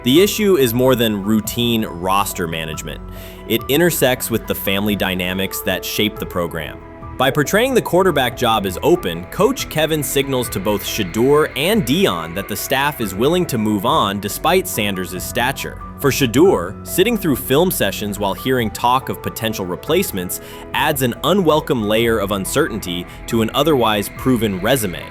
The issue is more than routine roster management. It intersects with the family dynamics that shape the program. By portraying the quarterback job as open, Coach Kevin signals to both SHEDEUR and Deion that the staff is willing to move on despite Sanders' stature. For SHEDEUR, sitting through film sessions while hearing talk of potential replacements adds an unwelcome layer of uncertainty to an otherwise proven resume.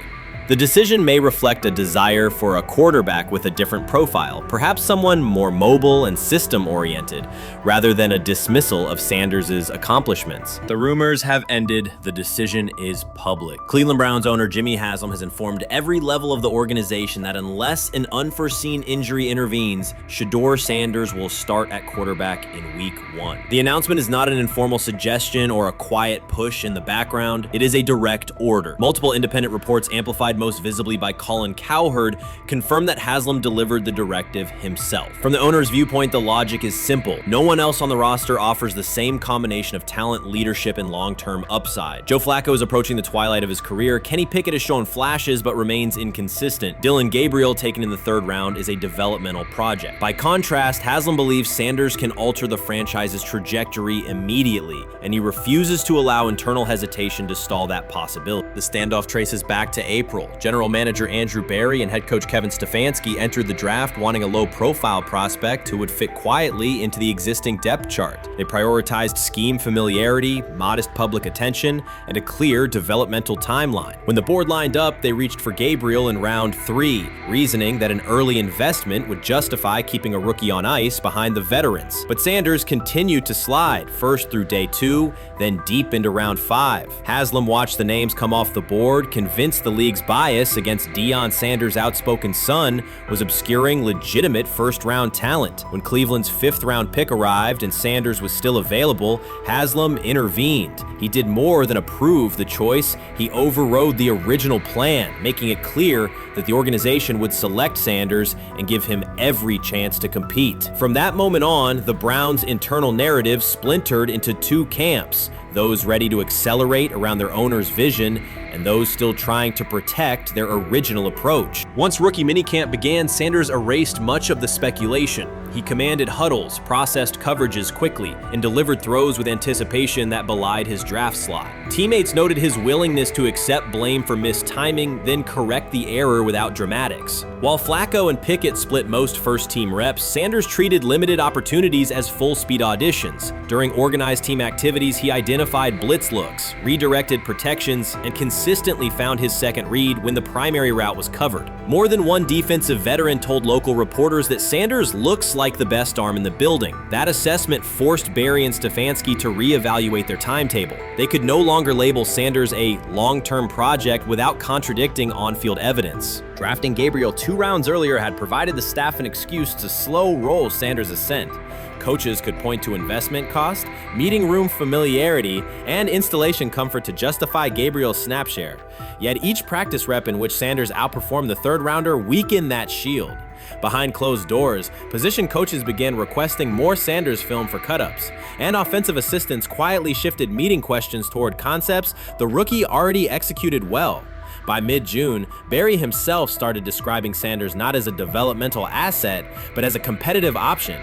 The decision may reflect a desire for a quarterback with a different profile, perhaps someone more mobile and system-oriented, rather than a dismissal of Sanders' accomplishments. The rumors have ended. The decision is public. Cleveland Browns owner Jimmy Haslam has informed every level of the organization that unless an unforeseen injury intervenes, SHEDEUR Sanders will start at quarterback in Week 1. The announcement is not an informal suggestion or a quiet push in the background. It is a direct order. Multiple independent reports, amplified most visibly by Colin Cowherd, confirmed that Haslam delivered the directive himself. From the owner's viewpoint, the logic is simple. No one else on the roster offers the same combination of talent, leadership, and long-term upside. Joe Flacco is approaching the twilight of his career. Kenny Pickett has shown flashes but remains inconsistent. Dillon Gabriel, taken in the 3rd round, is a developmental project. By contrast, Haslam believes Sanders can alter the franchise's trajectory immediately, and he refuses to allow internal hesitation to stall that possibility. The standoff traces back to April. cycle. General manager Andrew Barry and head coach Kevin Stefanski entered the draft wanting a low-profile prospect who would fit quietly into the existing depth chart. They prioritized scheme familiarity, modest public attention, and a clear developmental timeline. When the board lined up, they reached for Gabriel in round 3, reasoning that an early investment would justify keeping a rookie on ice behind the veterans. But Sanders continued to slide, first through day 2, then deep into round 5. Haslam watched the names come off the board, convinced the league's bias against Deion Sanders' outspoken son was obscuring legitimate first-round talent. When Cleveland's 5th-round pick arrived and Sanders was still available, Haslam intervened. He did more than approve the choice, he overrode the original plan, making it clear that the organization would select Sanders and give him every chance to compete. From that moment on, the Browns' internal narrative splintered into 2 camps, those ready to accelerate around their owner's vision, and those still trying to protect their original approach. Once rookie minicamp began, Sanders erased much of the speculation. He commanded huddles, processed coverages quickly, and delivered throws with anticipation that belied his draft slot. Teammates noted his willingness to accept blame for missed timing, then correct the error without dramatics. While Flacco and Pickett split most first-team reps, Sanders treated limited opportunities as full-speed auditions. During organized team activities, he identified blitz looks, redirected protections, and consistently found his second read when the primary route was covered. More than one defensive veteran told local reporters that Sanders looks like the best arm in the building. That assessment forced Barry and Stefanski to reevaluate their timetable. They could no longer label Sanders a long-term project without contradicting on-field evidence. Drafting Gabriel 2 rounds earlier had provided the staff an excuse to slow roll Sanders' ascent. Coaches could point to investment cost, meeting room familiarity, and installation comfort to justify Gabriel's snap share. Yet each practice rep in which Sanders outperformed the 3rd rounder weakened that shield. Behind closed doors, position coaches began requesting more Sanders film for cut-ups, and offensive assistants quietly shifted meeting questions toward concepts the rookie already executed well. By mid-June, Barry himself started describing Sanders not as a developmental asset, but as a competitive option.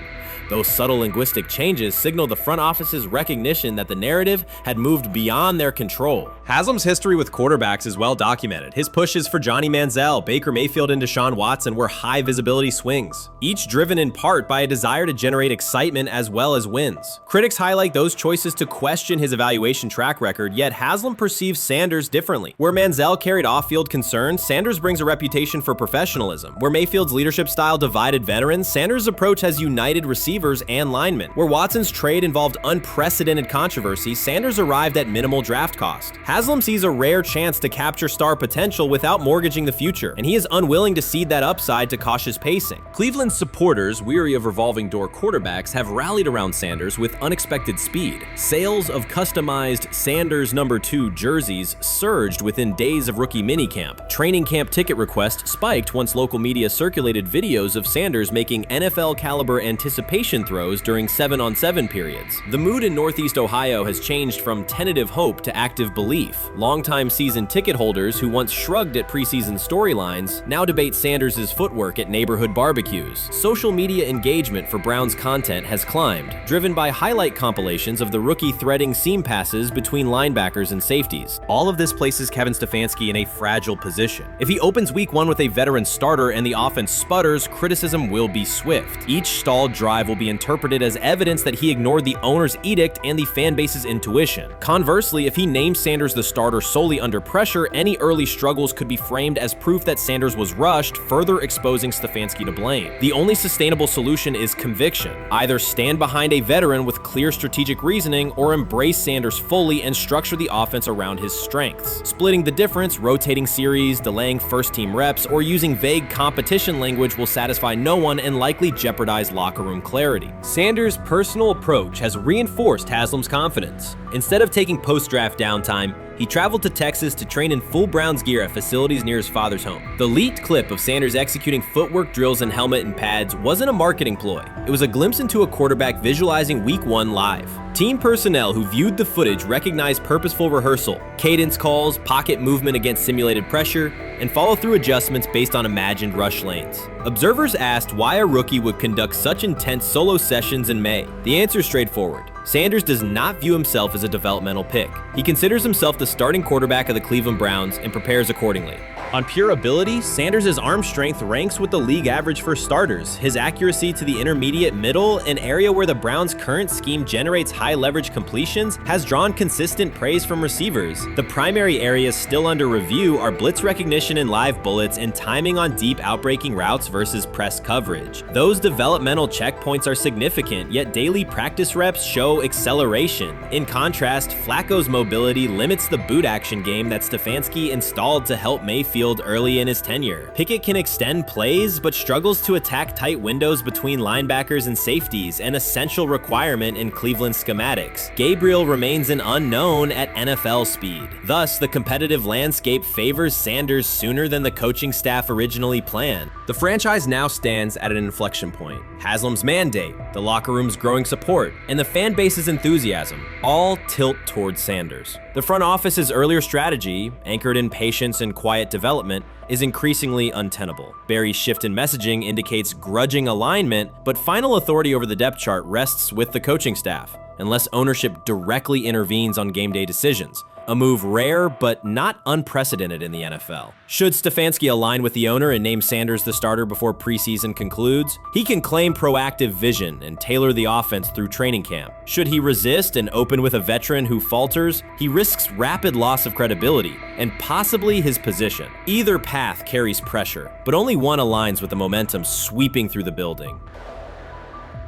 Those subtle linguistic changes signal the front office's recognition that the narrative had moved beyond their control. Haslam's history with quarterbacks is well documented. His pushes for Johnny Manziel, Baker Mayfield, and Deshaun Watson were high-visibility swings, each driven in part by a desire to generate excitement as well as wins. Critics highlight those choices to question his evaluation track record, yet Haslam perceives Sanders differently. Where Manziel carried off-field concerns, Sanders brings a reputation for professionalism. Where Mayfield's leadership style divided veterans, Sanders' approach has united receivers and linemen. Where Watson's trade involved unprecedented controversy, Sanders arrived at minimal draft cost. Haslam sees a rare chance to capture star potential without mortgaging the future, and he is unwilling to cede that upside to cautious pacing. Cleveland's supporters, weary of revolving door quarterbacks, have rallied around Sanders with unexpected speed. Sales of customized Sanders number 2 jerseys surged within days of rookie minicamp. Training camp ticket requests spiked once local media circulated videos of Sanders making NFL-caliber anticipation throws during 7-on-7 periods. The mood in Northeast Ohio has changed from tentative hope to active belief. Longtime season ticket holders who once shrugged at preseason storylines now debate Sanders' footwork at neighborhood barbecues. Social media engagement for Browns content has climbed, driven by highlight compilations of the rookie threading seam passes between linebackers and safeties. All of this places Kevin Stefanski in a fragile position. If he opens week 1 with a veteran starter and the offense sputters, criticism will be swift. Each stalled drive will be interpreted as evidence that he ignored the owner's edict and the fan base's intuition. Conversely, if he names Sanders the starter solely under pressure, any early struggles could be framed as proof that Sanders was rushed, further exposing Stefanski to blame. The only sustainable solution is conviction. Either stand behind a veteran with clear strategic reasoning or embrace Sanders fully and structure the offense around his strengths. Splitting the difference, rotating series, delaying first-team reps, or using vague competition language will satisfy no one and likely jeopardize locker room clarity. Sanders' personal approach has reinforced Haslam's confidence. Instead of taking post-draft downtime, he traveled to Texas to train in full Browns gear at facilities near his father's home. The leaked clip of Sanders executing footwork drills in helmet and pads wasn't a marketing ploy. It was a glimpse into a quarterback visualizing Week 1 live. Team personnel who viewed the footage recognized purposeful rehearsal, cadence calls, pocket movement against simulated pressure, and follow-through adjustments based on imagined rush lanes. Observers asked why a rookie would conduct such intense solo sessions in May. The answer is straightforward. Sanders does not view himself as a developmental pick. He considers himself the starting quarterback of the Cleveland Browns and prepares accordingly. On pure ability, Sanders' arm strength ranks with the league average for starters. His accuracy to the intermediate middle, an area where the Browns' current scheme generates high leverage completions, has drawn consistent praise from receivers. The primary areas still under review are blitz recognition and live bullets and timing on deep outbreaking routes versus press coverage. Those developmental checkpoints are significant, yet daily practice reps show acceleration. In contrast, Flacco's mobility limits the boot action game that Stefanski installed to help Mayfield early in his tenure. Pickett can extend plays, but struggles to attack tight windows between linebackers and safeties, an essential requirement in Cleveland schematics. Gabriel remains an unknown at NFL speed. Thus, the competitive landscape favors Sanders sooner than the coaching staff originally planned. The franchise now stands at an inflection point. Haslam's mandate, the locker room's growing support, and the fan base's enthusiasm all tilt towards Sanders. The front office's earlier strategy, anchored in patience and quiet development, is increasingly untenable. Barry's shift in messaging indicates grudging alignment, but final authority over the depth chart rests with the coaching staff, unless ownership directly intervenes on game day decisions. A move rare, but not unprecedented in the NFL. Should Stefanski align with the owner and name Sanders the starter before preseason concludes, he can claim proactive vision and tailor the offense through training camp. Should he resist and open with a veteran who falters, he risks rapid loss of credibility and possibly his position. Either path carries pressure, but only one aligns with the momentum sweeping through the building.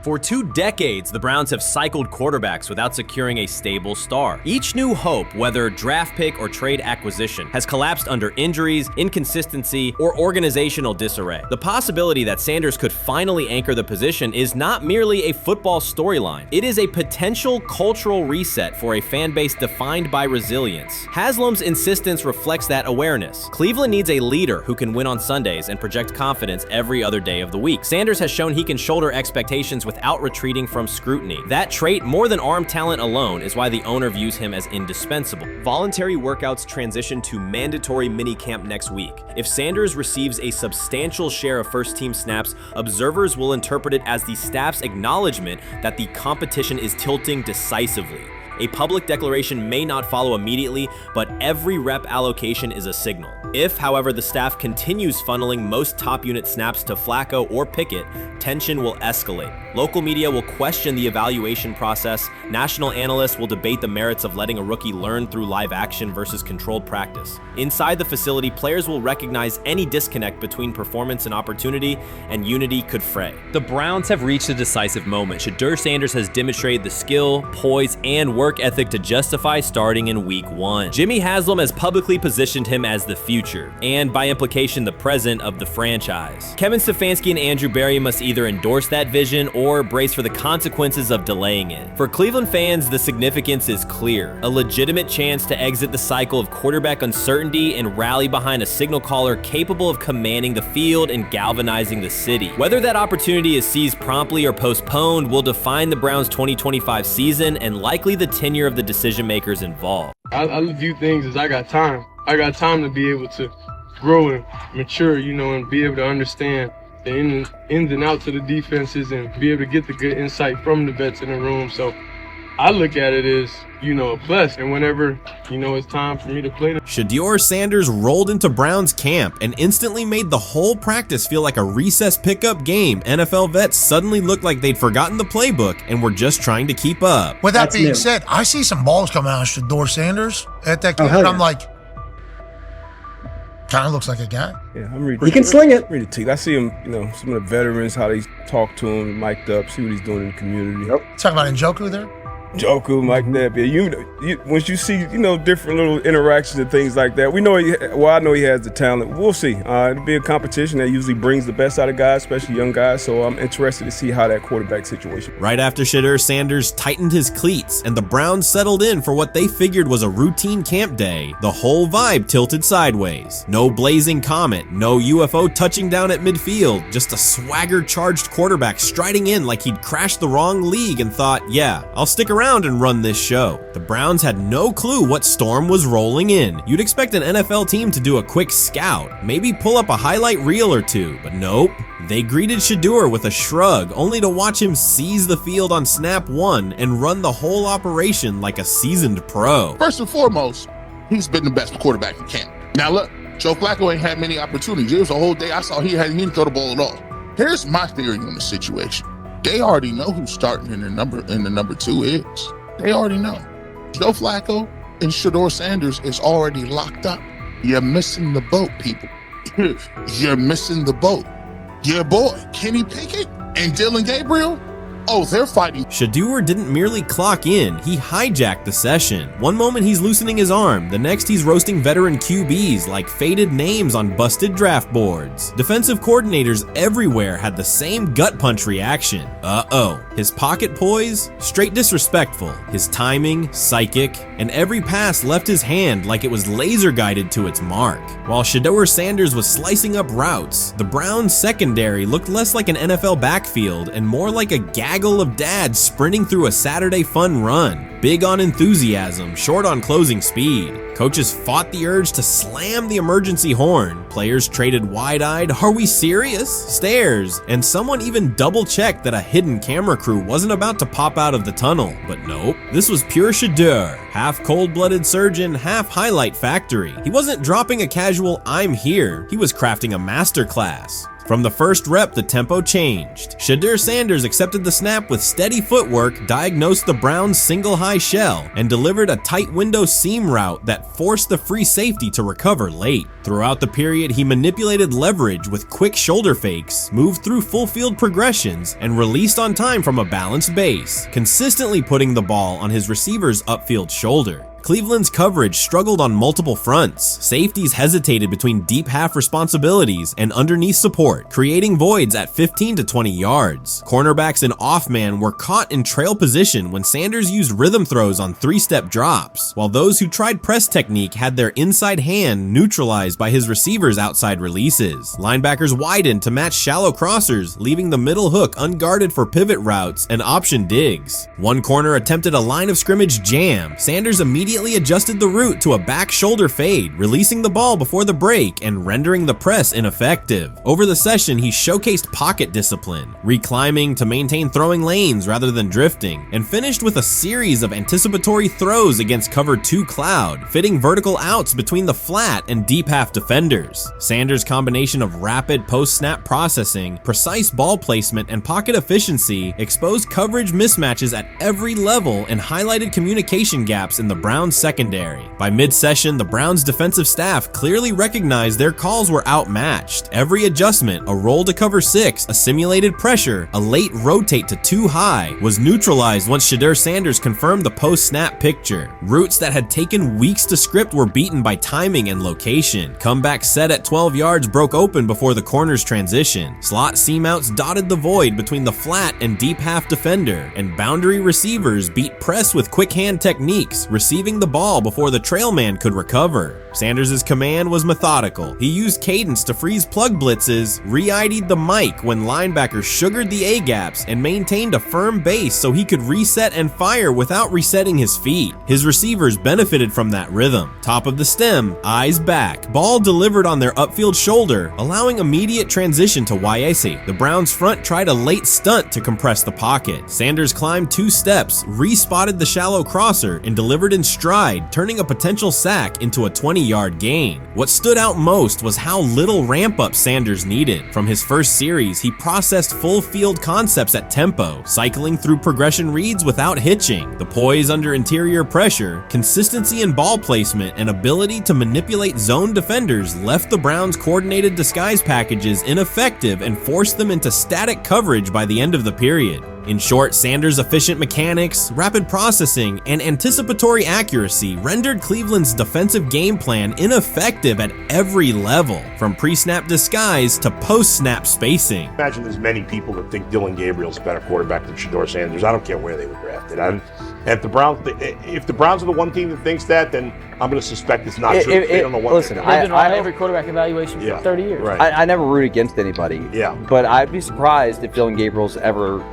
For 2 decades, the Browns have cycled quarterbacks without securing a stable star. Each new hope, whether draft pick or trade acquisition, has collapsed under injuries, inconsistency, or organizational disarray. The possibility that Sanders could finally anchor the position is not merely a football storyline. It is a potential cultural reset for a fan base defined by resilience. Haslam's insistence reflects that awareness. Cleveland needs a leader who can win on Sundays and project confidence every other day of the week. Sanders has shown he can shoulder expectations without retreating from scrutiny. That trait, more than arm talent alone, is why the owner views him as indispensable. Voluntary workouts transition to mandatory minicamp next week. If Sanders receives a substantial share of first-team snaps, observers will interpret it as the staff's acknowledgement that the competition is tilting decisively. A public declaration may not follow immediately, but every rep allocation is a signal. If, however, the staff continues funneling most top unit snaps to Flacco or Pickett, tension will escalate. Local media will question the evaluation process. National analysts will debate the merits of letting a rookie learn through live action versus controlled practice. Inside the facility, players will recognize any disconnect between performance and opportunity, and unity could fray. The Browns have reached a decisive moment. SHEDEUR Sanders has demonstrated the skill, poise, and work ethic to justify starting in Week 1. Jimmy Haslam has publicly positioned him as the future, and by implication the present of the franchise. Kevin Stefanski and Andrew Barry must either endorse that vision or brace for the consequences of delaying it. For Cleveland fans, the significance is clear. A legitimate chance to exit the cycle of quarterback uncertainty and rally behind a signal caller capable of commanding the field and galvanizing the city. Whether that opportunity is seized promptly or postponed will define the Browns' 2025 season and likely the tenure of the decision makers involved. I view things as I got time. I got time to be able to grow and mature, and be able to understand the ins and outs of the defenses and be able to get the good insight from the vets in the room. So I look at it as, a plus. And whenever, it's time for me to play. SHEDEUR Sanders rolled into Browns camp and instantly made the whole practice feel like a recess pickup game. NFL vets suddenly looked like they'd forgotten the playbook and were just trying to keep up. With that being said, I see some balls coming out of SHEDEUR Sanders at that camp, and I'm like, kind of looks like a guy. Yeah, I'm ready. He can sling it. Ready to I see him, some of the veterans, how they talk to him, mic'd up, see what he's doing in the community. Talking about Njoku there? Njoku, Mike Knapp. Yeah, once you see, different little interactions and things like that, I know he has the talent. We'll see. It'll be a competition that usually brings the best out of guys, especially young guys. So I'm interested to see how that quarterback situation. Right after SHEDEUR Sanders tightened his cleats and the Browns settled in for what they figured was a routine camp day, the whole vibe tilted sideways. No blazing comet, no UFO touching down at midfield, just a swagger-charged quarterback striding in like he'd crashed the wrong league and thought, yeah, I'll stick around and run this show. The Browns had no clue what storm was rolling in. You'd expect an NFL team to do a quick scout, maybe pull up a highlight reel or two, but nope. They greeted SHEDEUR with a shrug, only to watch him seize the field on snap 1 and run the whole operation like a seasoned pro. First and foremost, he's been the best quarterback in camp. Now look, Joe Flacco ain't had many opportunities. There was a whole day I saw he didn't throw the ball at all. Here's my theory on the situation. They already know who's starting in the number 2 is. They already know. Joe Flacco and SHEDEUR Sanders is already locked up. You're missing the boat, people. You're missing the boat. Your boy, Kenny Pickett and Dylan Gabriel, oh, they're fighting. SHEDEUR didn't merely clock in, he hijacked the session. One moment he's loosening his arm, the next he's roasting veteran QBs like faded names on busted draft boards. Defensive coordinators everywhere had the same gut punch reaction. Uh-oh. His pocket poise? Straight disrespectful. His timing? Psychic. And every pass left his hand like it was laser guided to its mark. While SHEDEUR Sanders was slicing up routes, the Browns secondary looked less like an NFL backfield and more like a gaggle of dads sprinting through a Saturday fun run. Big on enthusiasm, short on closing speed. Coaches fought the urge to slam the emergency horn. Players traded wide-eyed, "Are we serious?" stares, and someone even double-checked that a hidden camera crew wasn't about to pop out of the tunnel. But nope, this was pure SHEDEUR. Half cold-blooded surgeon, half highlight factory. He wasn't dropping a casual "I'm here," he was crafting a masterclass. From the first rep, the tempo changed. SHEDEUR Sanders accepted the snap with steady footwork, diagnosed the Browns' single high shell, and delivered a tight window seam route that forced the free safety to recover late. Throughout the period, he manipulated leverage with quick shoulder fakes, moved through full field progressions, and released on time from a balanced base, consistently putting the ball on his receiver's upfield shoulder. Cleveland's coverage struggled on multiple fronts. Safeties hesitated between deep half responsibilities and underneath support, creating voids at 15 to 20 yards. Cornerbacks and off-man were caught in trail position when Sanders used rhythm throws on 3-step drops, while those who tried press technique had their inside hand neutralized by his receivers' outside releases. Linebackers widened to match shallow crossers, leaving the middle hook unguarded for pivot routes and option digs. One corner attempted a line of scrimmage jam. Sanders immediately adjusted the route to a back shoulder fade, releasing the ball before the break and rendering the press ineffective. Over the session, he showcased pocket discipline, reclimbing to maintain throwing lanes rather than drifting, and finished with a series of anticipatory throws against cover 2 cloud, fitting vertical outs between the flat and deep half defenders. Sanders' combination of rapid post-snap processing, precise ball placement, and pocket efficiency exposed coverage mismatches at every level and highlighted communication gaps in the Browns secondary. By mid-session, the Browns defensive staff clearly recognized their calls were outmatched. Every adjustment, a roll to cover 6, a simulated pressure, a late rotate to 2 high, was neutralized once SHEDEUR Sanders confirmed the post-snap picture. Routes that had taken weeks to script were beaten by timing and location. Comeback set at 12 yards broke open before the corner's transition. Slot seam outs dotted the void between the flat and deep half defender, and boundary receivers beat press with quick hand techniques, receiving the ball before the trail man could recover. Sanders' command was methodical. He used cadence to freeze plug blitzes, re-ID'd the mic when linebackers sugared the A-gaps, and maintained a firm base so he could reset and fire without resetting his feet. His receivers benefited from that rhythm. Top of the stem, eyes back, ball delivered on their upfield shoulder, allowing immediate transition to YAC. The Browns front tried a late stunt to compress the pocket. Sanders climbed 2 steps, re-spotted the shallow crosser, and delivered in stride, turning a potential sack into a 20-yard gain. What stood out most was how little ramp-up Sanders needed. From his first series, he processed full field concepts at tempo, cycling through progression reads without hitching. The poise under interior pressure, consistency in ball placement, and ability to manipulate zone defenders left the Browns' coordinated disguise packages ineffective and forced them into static coverage by the end of the period. In short, Sanders' efficient mechanics, rapid processing, and anticipatory accuracy rendered Cleveland's defensive game plan ineffective at every level, from pre-snap disguise to post-snap spacing. Imagine there's many people that think Dylan Gabriel's a better quarterback than SHEDEUR Sanders. I don't care where they were drafted. If the Browns are the one team that thinks that, then I'm going to suspect it's not true. They don't know what listen, they're I've doing. been on every quarterback evaluation for 30 years. Right. I never root against anybody. Yeah. But I'd be surprised if Dylan Gabriel's ever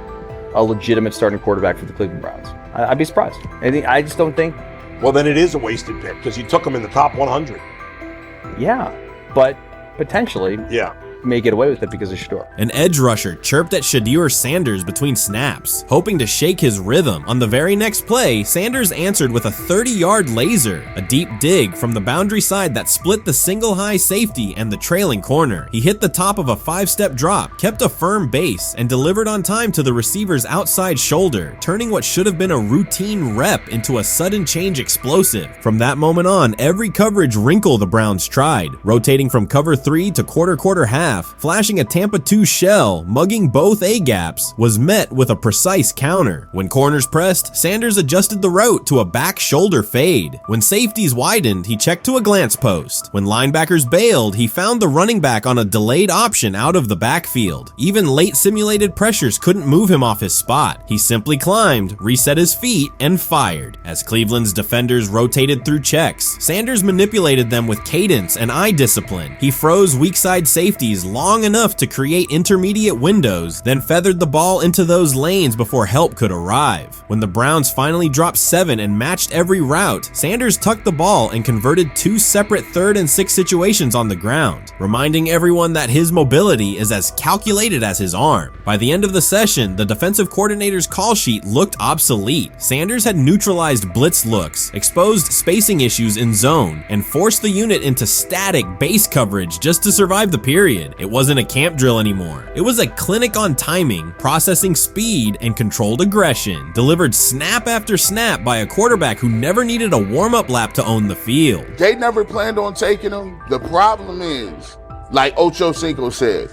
a legitimate starting quarterback for the Cleveland Browns. I'd be surprised. I just don't think. Well, then it is a wasted pick because you took him in the top 100. Yeah, but potentially. Yeah. may get away with it because of SHEDEUR. An edge rusher chirped at SHEDEUR Sanders between snaps, hoping to shake his rhythm. On the very next play, Sanders answered with a 30-yard laser, a deep dig from the boundary side that split the single high safety and the trailing corner. He hit the top of a 5-step drop, kept a firm base, and delivered on time to the receiver's outside shoulder, turning what should have been a routine rep into a sudden change explosive. From that moment on, every coverage wrinkle the Browns tried, rotating from cover 3 to quarter half, flashing a Tampa 2 shell, mugging both A-gaps, was met with a precise counter. When corners pressed, Sanders adjusted the route to a back shoulder fade. When safeties widened, he checked to a glance post. When linebackers bailed, he found the running back on a delayed option out of the backfield. Even late simulated pressures couldn't move him off his spot. He simply climbed, reset his feet, and fired. As Cleveland's defenders rotated through checks, Sanders manipulated them with cadence and eye discipline. He froze weak side safeties long enough to create intermediate windows, then feathered the ball into those lanes before help could arrive. When the Browns finally dropped 7 and matched every route, Sanders tucked the ball and converted 2 separate 3rd and 6 situations on the ground, reminding everyone that his mobility is as calculated as his arm. By the end of the session, the defensive coordinator's call sheet looked obsolete. Sanders had neutralized blitz looks, exposed spacing issues in zone, and forced the unit into static base coverage just to survive the period. It wasn't a camp drill anymore. It was a clinic on timing, processing speed, and controlled aggression, delivered snap after snap by a quarterback who never needed a warm-up lap to own the field. They never planned on taking him. The problem is, like Ocho Cinco said,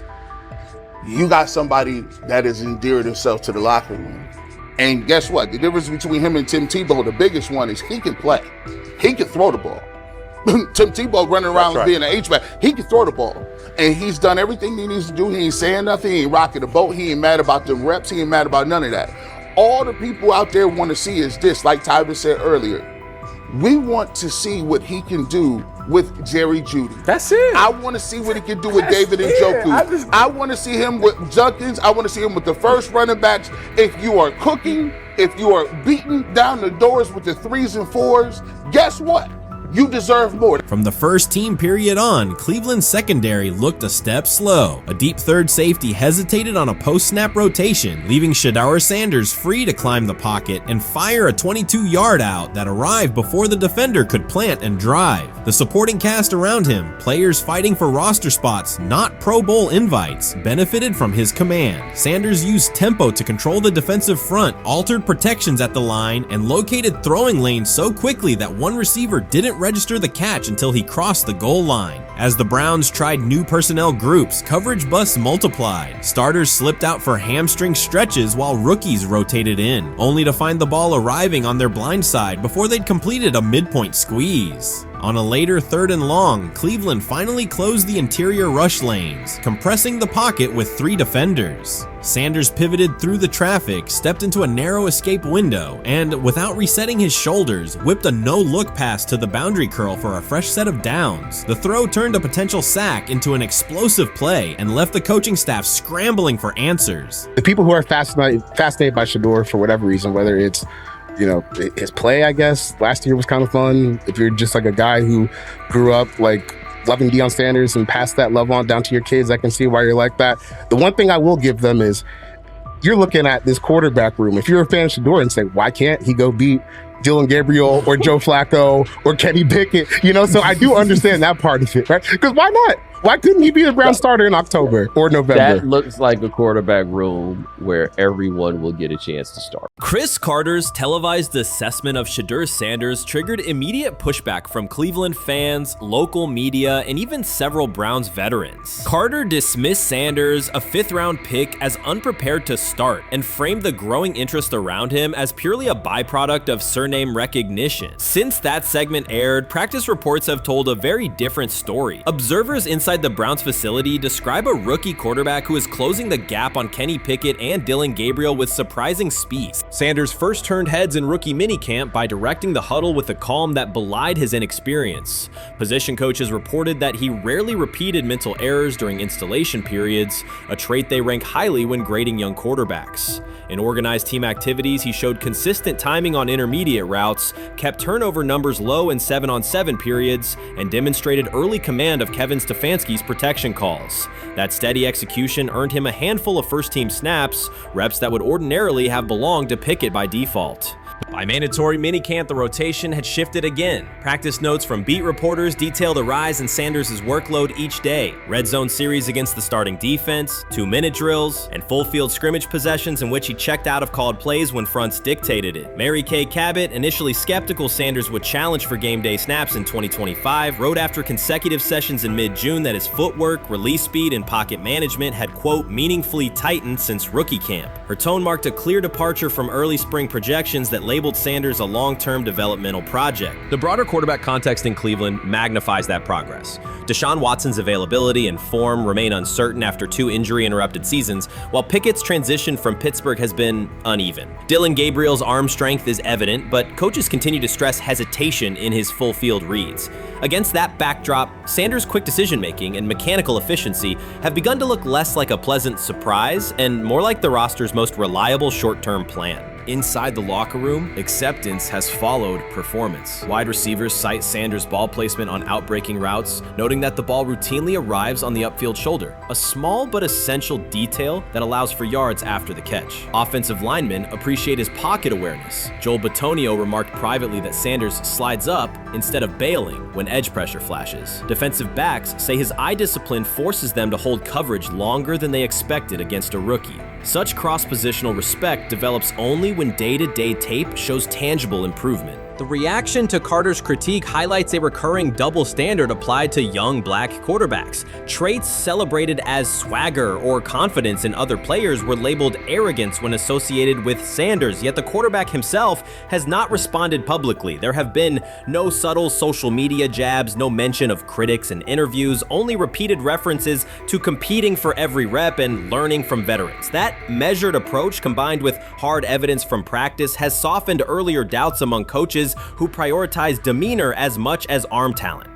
you got somebody that has endeared himself to the locker room. And guess what? The difference between him and Tim Tebow, the biggest one, is he can play. He can throw the ball. Tim Tebow running around being an H-back, he can throw the ball. And he's done everything he needs to do. He ain't saying nothing. He ain't rocking the boat. He ain't mad about the reps. He ain't mad about none of that. All the people out there want to see is this, like Tyler said earlier. We want to see what he can do with Jerry Jeudy. That's it. I want to see what he can do with David Njoku. I want to see him with Junkins. I want to see him with the first running backs. If you are cooking, if you are beating down the doors with the 3s and 4s, guess what? You deserve more. From the first team period on, Cleveland's secondary looked a step slow. A deep third safety hesitated on a post-snap rotation, leaving SHEDEUR Sanders free to climb the pocket and fire a 22-yard out that arrived before the defender could plant and drive. The supporting cast around him, players fighting for roster spots, not Pro Bowl invites, benefited from his command. Sanders used tempo to control the defensive front, altered protections at the line, and located throwing lanes so quickly that one receiver didn't register the catch until he crossed the goal line. As the Browns tried new personnel groups, coverage busts multiplied. Starters slipped out for hamstring stretches while rookies rotated in, only to find the ball arriving on their blind side before they'd completed a midpoint squeeze. On a later 3rd and long, Cleveland finally closed the interior rush lanes, compressing the pocket with 3 defenders. Sanders pivoted through the traffic, stepped into a narrow escape window, and, without resetting his shoulders, whipped a no-look pass to the boundary curl for a fresh set of downs. The throw turned a potential sack into an explosive play and left the coaching staff scrambling for answers. The people who are fascinated by SHEDEUR for whatever reason, whether it's his play, I guess, last year was kind of fun. If you're just like a guy who grew up like loving Deion Sanders and passed that love on down to your kids, I can see why you're like that. The one thing I will give them is you're looking at this quarterback room. If you're a fan of SHEDEUR and say, why can't he go beat Dillon Gabriel or Joe Flacco or Kenny Pickett? So I do understand that part of it, right? Because why not? Why couldn't he be a Brown starter in October or November? That looks like a quarterback room where everyone will get a chance to start. Chris Carter's televised assessment of SHEDEUR Sanders triggered immediate pushback from Cleveland fans, local media, and even several Browns veterans. Carter dismissed Sanders, a 5th-round pick, as unprepared to start and framed the growing interest around him as purely a byproduct of surname recognition. Since that segment aired, practice reports have told a very different story. Observers inside the Browns facility describe a rookie quarterback who is closing the gap on Kenny Pickett and Dillon Gabriel with surprising speed. Sanders first turned heads in rookie minicamp by directing the huddle with a calm that belied his inexperience. Position coaches reported that he rarely repeated mental errors during installation periods, a trait they rank highly when grading young quarterbacks. In organized team activities, he showed consistent timing on intermediate routes, kept turnover numbers low in 7-on-7 periods, and demonstrated early command of Kevin Stefanski's protection calls. That steady execution earned him a handful of first-team snaps, reps that would ordinarily have belonged to Pickett by default. By mandatory minicamp, the rotation had shifted again. Practice notes from beat reporters detail the rise in Sanders' workload each day. Red zone series against the starting defense, 2-minute drills, and full field scrimmage possessions in which he checked out of called plays when fronts dictated it. Mary Kay Cabot, initially skeptical Sanders would challenge for game day snaps in 2025, wrote after consecutive sessions in mid-June that his footwork, release speed, and pocket management had, quote, meaningfully tightened since rookie camp. Her tone marked a clear departure from early spring projections that labeled Sanders a long-term developmental project. The broader quarterback context in Cleveland magnifies that progress. Deshaun Watson's availability and form remain uncertain after 2 injury-interrupted seasons, while Pickett's transition from Pittsburgh has been uneven. Dillon Gabriel's arm strength is evident, but coaches continue to stress hesitation in his full-field reads. Against that backdrop, Sanders' quick decision-making and mechanical efficiency have begun to look less like a pleasant surprise and more like the roster's most reliable short-term plan. Inside the locker room, acceptance has followed performance. Wide receivers cite Sanders' ball placement on outbreaking routes, noting that the ball routinely arrives on the upfield shoulder, a small but essential detail that allows for yards after the catch. Offensive linemen appreciate his pocket awareness. Joel Bitonio remarked privately that Sanders slides up instead of bailing when edge pressure flashes. Defensive backs say his eye discipline forces them to hold coverage longer than they expected against a rookie. Such cross-positional respect develops only when day-to-day tape shows tangible improvement. The reaction to Carter's critique highlights a recurring double standard applied to young black quarterbacks. Traits celebrated as swagger or confidence in other players were labeled arrogance when associated with Sanders, yet the quarterback himself has not responded publicly. There have been no subtle social media jabs, no mention of critics and interviews, only repeated references to competing for every rep and learning from veterans. That measured approach, combined with hard evidence from practice, has softened earlier doubts among coaches who prioritize demeanor as much as arm talent.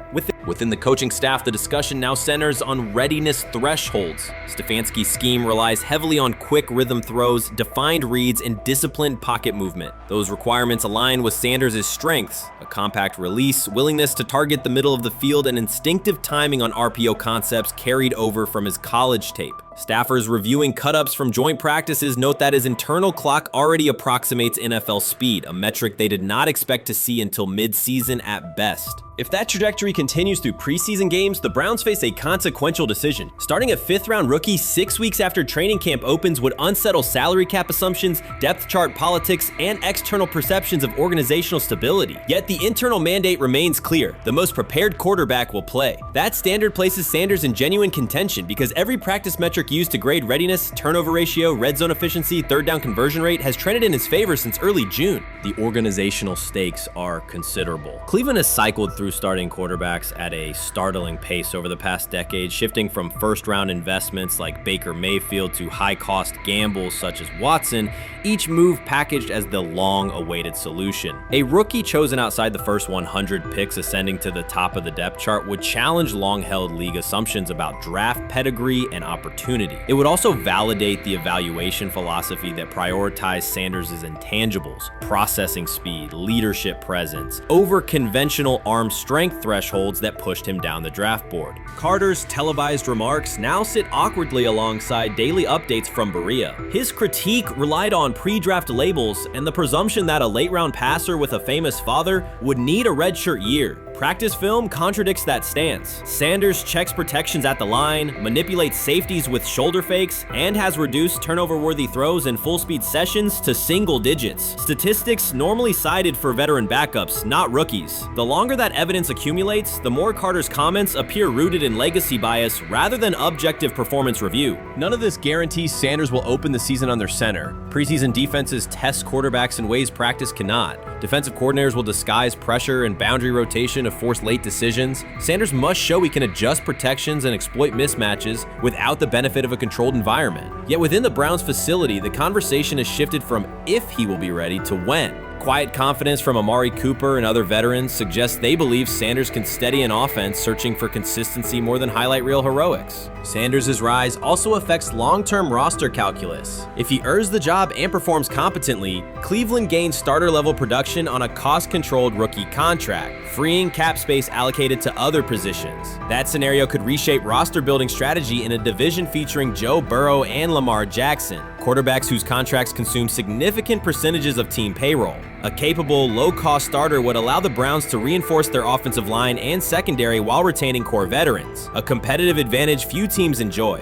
Within the coaching staff, the discussion now centers on readiness thresholds. Stefanski's scheme relies heavily on quick rhythm throws, defined reads, and disciplined pocket movement. Those requirements align with Sanders' strengths: a compact release, willingness to target the middle of the field, and instinctive timing on RPO concepts carried over from his college tape. Staffers reviewing cut-ups from joint practices note that his internal clock already approximates NFL speed, a metric they did not expect to see until mid-season at best. If that trajectory continues through preseason games, the Browns face a consequential decision. Starting a 5th-round rookie 6 weeks after training camp opens would unsettle salary cap assumptions, depth chart politics, and external perceptions of organizational stability. Yet the internal mandate remains clear: the most prepared quarterback will play. That standard places Sanders in genuine contention because every practice metric used to grade readiness, turnover ratio, red zone efficiency, third down conversion rate has trended in his favor since early June. The organizational stakes are considerable. Cleveland has cycled through starting quarterbacks at a startling pace over the past decade, shifting from first-round investments like Baker Mayfield to high-cost gambles such as Watson, each move packaged as the long-awaited solution. A rookie chosen outside the first 100 picks ascending to the top of the depth chart would challenge long-held league assumptions about draft pedigree and opportunity. It would also validate the evaluation philosophy that prioritized Sanders' intangibles: processing speed, leadership presence, over conventional arm strength thresholds that pushed him down the draft board. Carter's televised remarks now sit awkwardly alongside daily updates from Berea. His critique relied on pre-draft labels and the presumption that a late-round passer with a famous father would need a redshirt year. Practice film contradicts that stance. Sanders checks protections at the line, manipulates safeties with shoulder fakes, and has reduced turnover-worthy throws in full-speed sessions to single digits. Statistics normally cited for veteran backups, not rookies. The longer that evidence accumulates, the more Carter's comments appear rooted in legacy bias rather than objective performance review. None of this guarantees Sanders will open the season under center. Preseason defenses test quarterbacks in ways practice cannot. Defensive coordinators will disguise pressure and boundary rotation to force late decisions. Sanders must show he can adjust protections and exploit mismatches without the benefit of a controlled environment. Yet within the Browns facility, the conversation has shifted from if he will be ready to when. Quiet confidence from Amari Cooper and other veterans suggests they believe Sanders can steady an offense searching for consistency more than highlight reel heroics. Sanders' rise also affects long-term roster calculus. If he earns the job and performs competently, Cleveland gains starter-level production on a cost-controlled rookie contract, freeing cap space allocated to other positions. That scenario could reshape roster-building strategy in a division featuring Joe Burrow and Lamar Jackson, quarterbacks whose contracts consume significant percentages of team payroll. A capable, low-cost starter would allow the Browns to reinforce their offensive line and secondary while retaining core veterans, a competitive advantage few teams enjoy.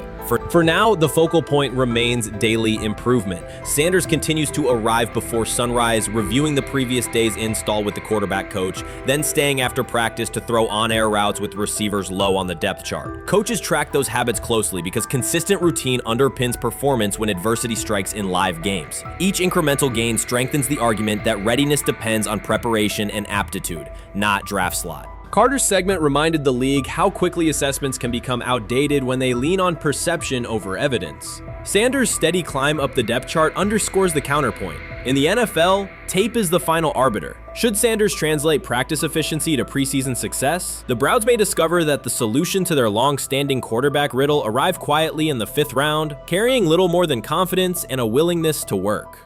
For now, the focal point remains daily improvement. Sanders continues to arrive before sunrise, reviewing the previous day's install with the quarterback coach, then staying after practice to throw on-air routes with receivers low on the depth chart. Coaches track those habits closely because consistent routine underpins performance when adversity strikes in live games. Each incremental gain strengthens the argument that readiness depends on preparation and aptitude, not draft slot. Carter's segment reminded the league how quickly assessments can become outdated when they lean on perception over evidence. Sanders' steady climb up the depth chart underscores the counterpoint. In the NFL, tape is the final arbiter. Should Sanders translate practice efficiency to preseason success, the Browns may discover that the solution to their long-standing quarterback riddle arrived quietly in the 5th round, carrying little more than confidence and a willingness to work.